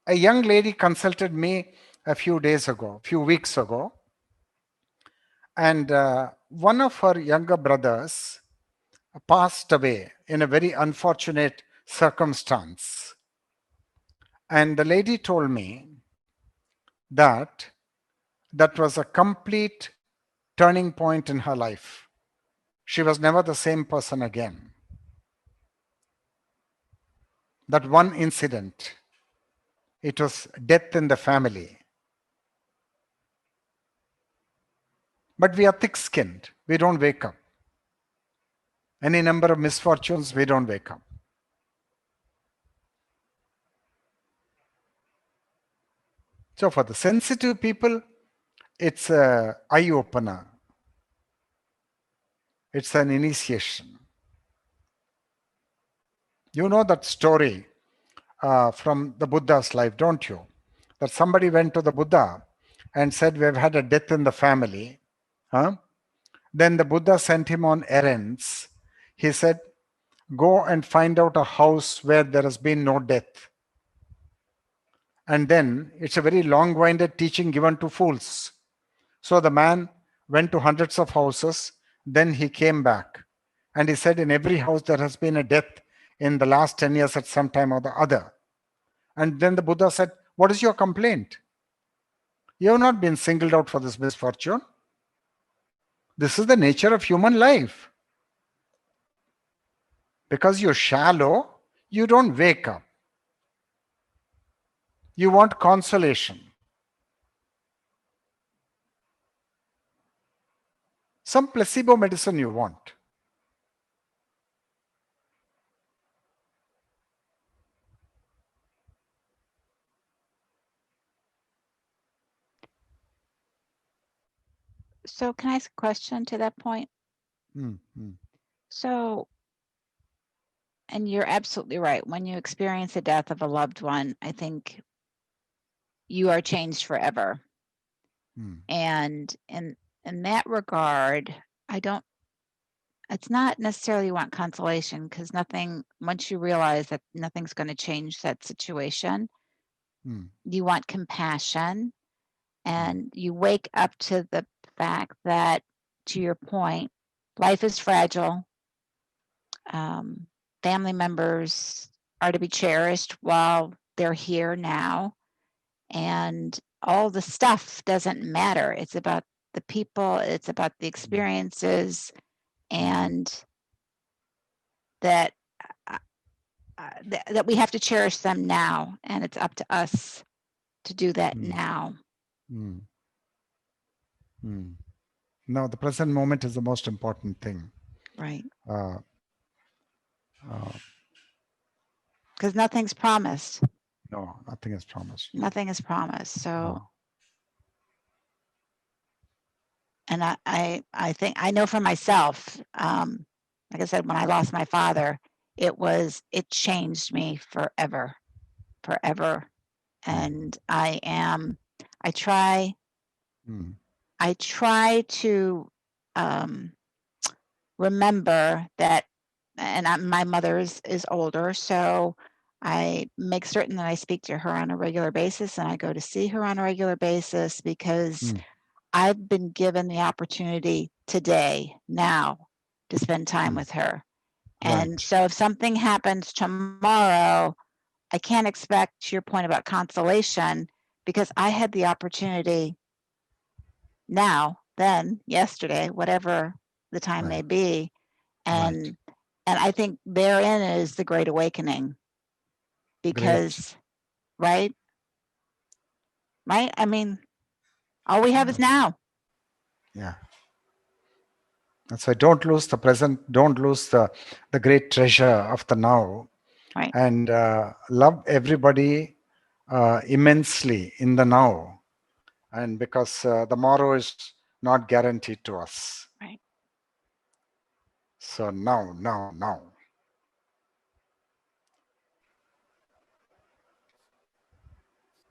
A young lady consulted me a few weeks ago, and one of her younger brothers passed away in a very unfortunate circumstance. And the lady told me that was a complete turning point in her life. She was never the same person again. That one incident, it was death in the family. But we are thick-skinned. We don't wake up. Any number of misfortunes, we don't wake up. So for the sensitive people, it's an eye-opener. It's an initiation. You know that story from the Buddha's life, don't you? That somebody went to the Buddha and said, we've had a death in the family. Then the Buddha sent him on errands. He said, go and find out a house where there has been no death. And then it's a very long-winded teaching given to fools. So the man went to hundreds of houses. Then he came back. And he said, in every house there has been a death in the last 10 years at some time or the other. And then the Buddha said, what is your complaint? You have not been singled out for this misfortune. This is the nature of human life. Because you're shallow, you don't wake up. You want consolation. Some placebo medicine you want. So can I ask a question to that point? So, and you're absolutely right. When you experience the death of a loved one, I think you are changed forever. And in that regard, it's not necessarily you want consolation, because once you realize that nothing's going to change that situation, you want compassion, and you wake up to the fact that, to your point, life is fragile. Family members are to be cherished while they're here now, and all the stuff doesn't matter. It's about the people, it's about the experiences, and that that we have to cherish them now, and it's up to us to do that now. No, the present moment is the most important thing. Right. Because nothing's promised. No, nothing is promised. Nothing is promised. So, and I think I know for myself, like I said, when I lost my father, it changed me forever. And I try to remember that, and my mother is older, so I make certain that I speak to her on a regular basis, and I go to see her on a regular basis, because I've been given the opportunity today, now, to spend time with her. And so if something happens tomorrow, I can't expect, to your point about consolation, because I had the opportunity now, then, yesterday, whatever the time may be. And I think therein is the great awakening, because, right? I mean, all we have is now. Yeah. So don't lose the present, don't lose the great treasure of the now. Right. And love everybody immensely in the now. And because the tomorrow is not guaranteed to us. Right. So now.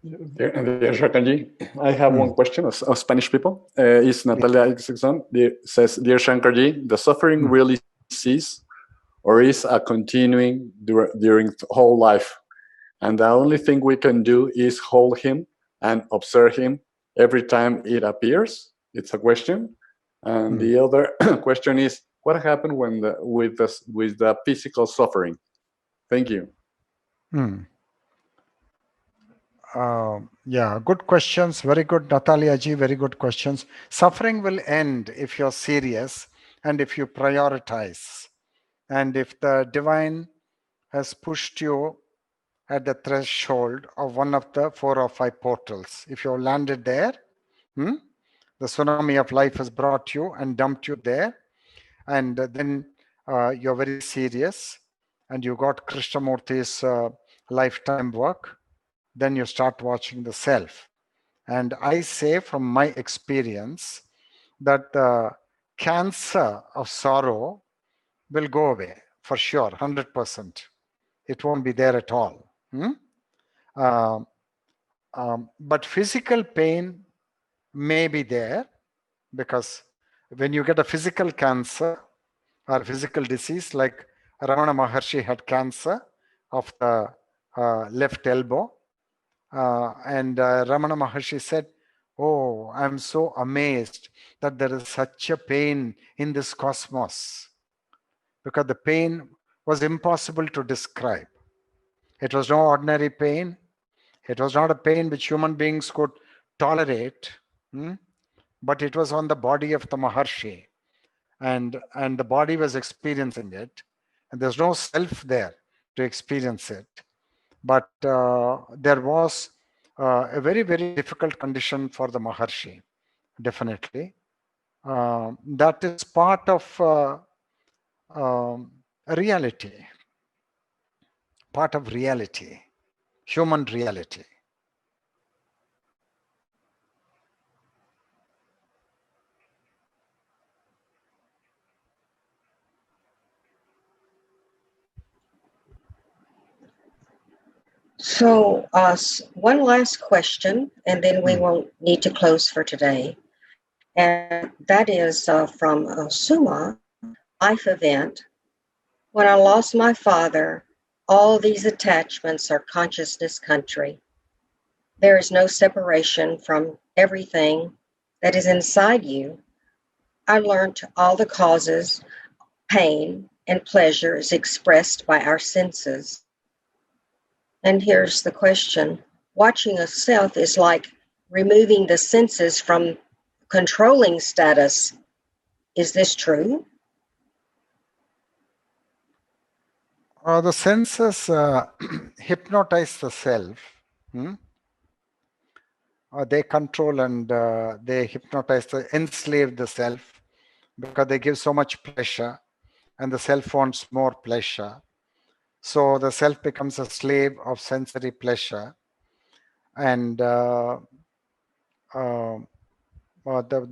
Dear Shankarji, I have one question of Spanish people. Is Natalia Isaacson says, Dear Shankarji, the suffering really cease, or is a continuing during the whole life? And the only thing we can do is hold him and observe him every time it appears? It's a question. And the other question is, what happened with the physical suffering? Thank you. Yeah, good questions. Very good, Natalia ji. Very good questions. Suffering will end if you're serious and if you prioritize. And if the divine has pushed you at the threshold of one of the 4 or 5 portals, if you've landed there, the tsunami of life has brought you and dumped you there, and then you're very serious and you got Krishnamurti's lifetime work, then you start watching the self. And I say from my experience that the cancer of sorrow will go away for sure, 100%. It won't be there at all. But physical pain may be there, because when you get a physical cancer or physical disease, like Ramana Maharshi had cancer of the left elbow, and Ramana Maharshi said, "Oh, I'm so amazed that there is such a pain in this cosmos," because the pain was impossible to describe. It was no ordinary pain. It was not a pain which human beings could tolerate, but it was on the body of the Maharshi, and the body was experiencing it, and there's no self there to experience it. But there was a very, very difficult condition for the Maharshi, definitely. that is part of reality, human reality. So, one last question, and then we will need to close for today. And that is from Suma, life event. When I lost my father, all these attachments are consciousness country. There is no separation from everything that is inside you. I learned all the causes, pain, and pleasure is expressed by our senses. And here's the question. Watching a self is like removing the senses from controlling status. Is this true? The senses hypnotize the self. They control and they hypnotize, enslave the self because they give so much pleasure and the self wants more pleasure. So the self becomes a slave of sensory pleasure. And the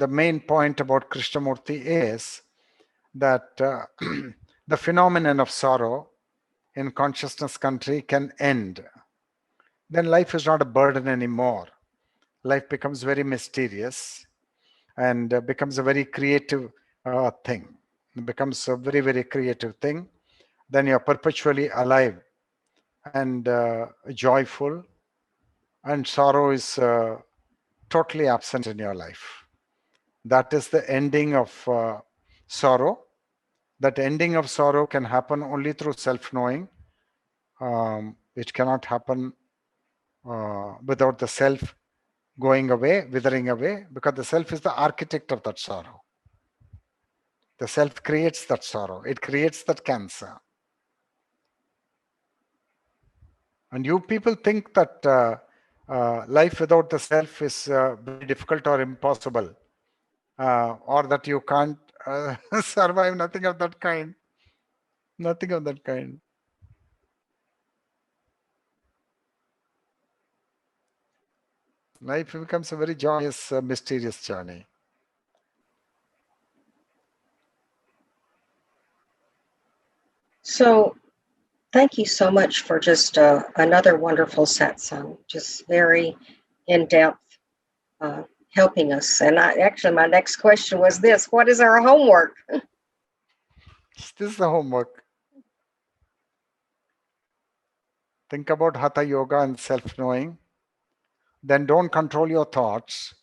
main point about Krishnamurti is that the phenomenon of sorrow in consciousness country can end. Then life is not a burden anymore. Life becomes very mysterious and becomes a very creative thing. It becomes a very, very creative thing. Then you're perpetually alive and joyful, and sorrow is totally absent in your life. That is the ending of sorrow. That ending of sorrow can happen only through self-knowing. It cannot happen without the self going away, withering away, because the self is the architect of that sorrow. The self creates that sorrow. It creates that cancer. And you people think that life without the self is very difficult or impossible, or that you can't survive. Nothing of that kind. Nothing of that kind. Life becomes a very joyous, mysterious journey. So, thank you so much for just another wonderful satsang, just very in-depth, helping us. And actually, my next question was this: what is our homework? This is the homework. Think about Hatha Yoga and self-knowing. Then don't control your thoughts,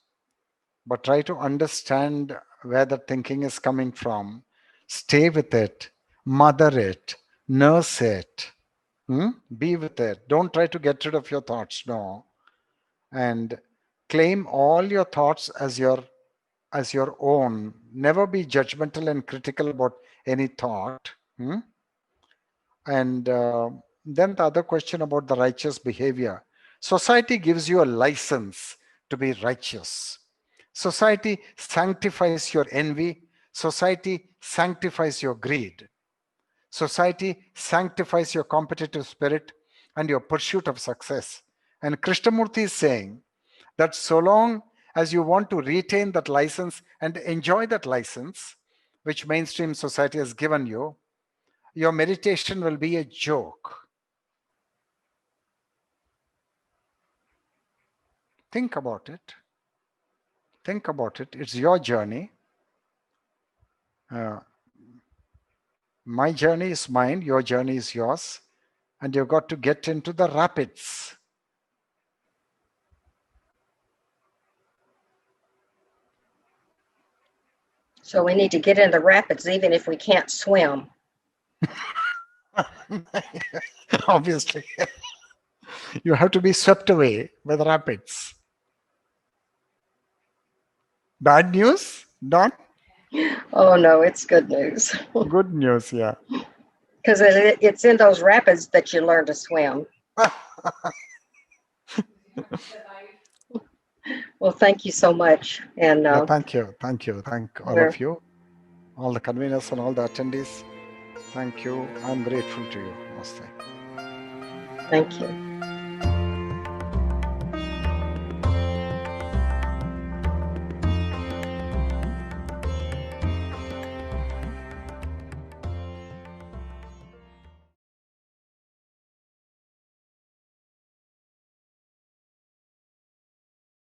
but try to understand where the thinking is coming from. Stay with it, mother it, nurse it, be with it. Don't try to get rid of your thoughts, no. And claim all your thoughts as your own. Never be judgmental and critical about any thought. And then the other question about the righteous behavior. Society gives you a license to be righteous. Society sanctifies your envy. Society sanctifies your greed. Society sanctifies your competitive spirit and your pursuit of success. And Krishnamurti is saying that so long as you want to retain that license and enjoy that license, which mainstream society has given you, your meditation will be a joke. Think about it. Think about it. It's your journey. My journey is mine. Your journey is yours. And you've got to get into the rapids. So we need to get in the rapids even if we can't swim. Obviously. You have to be swept away by the rapids. Bad news? Not? Oh no, it's good news. Good news, yeah. Because it's in those rapids that you learn to swim. Well, thank you so much. And Thank you. Thank you. Thank all of you, all the conveners and all the attendees. Thank you. I'm grateful to you. Namaste. Thank you.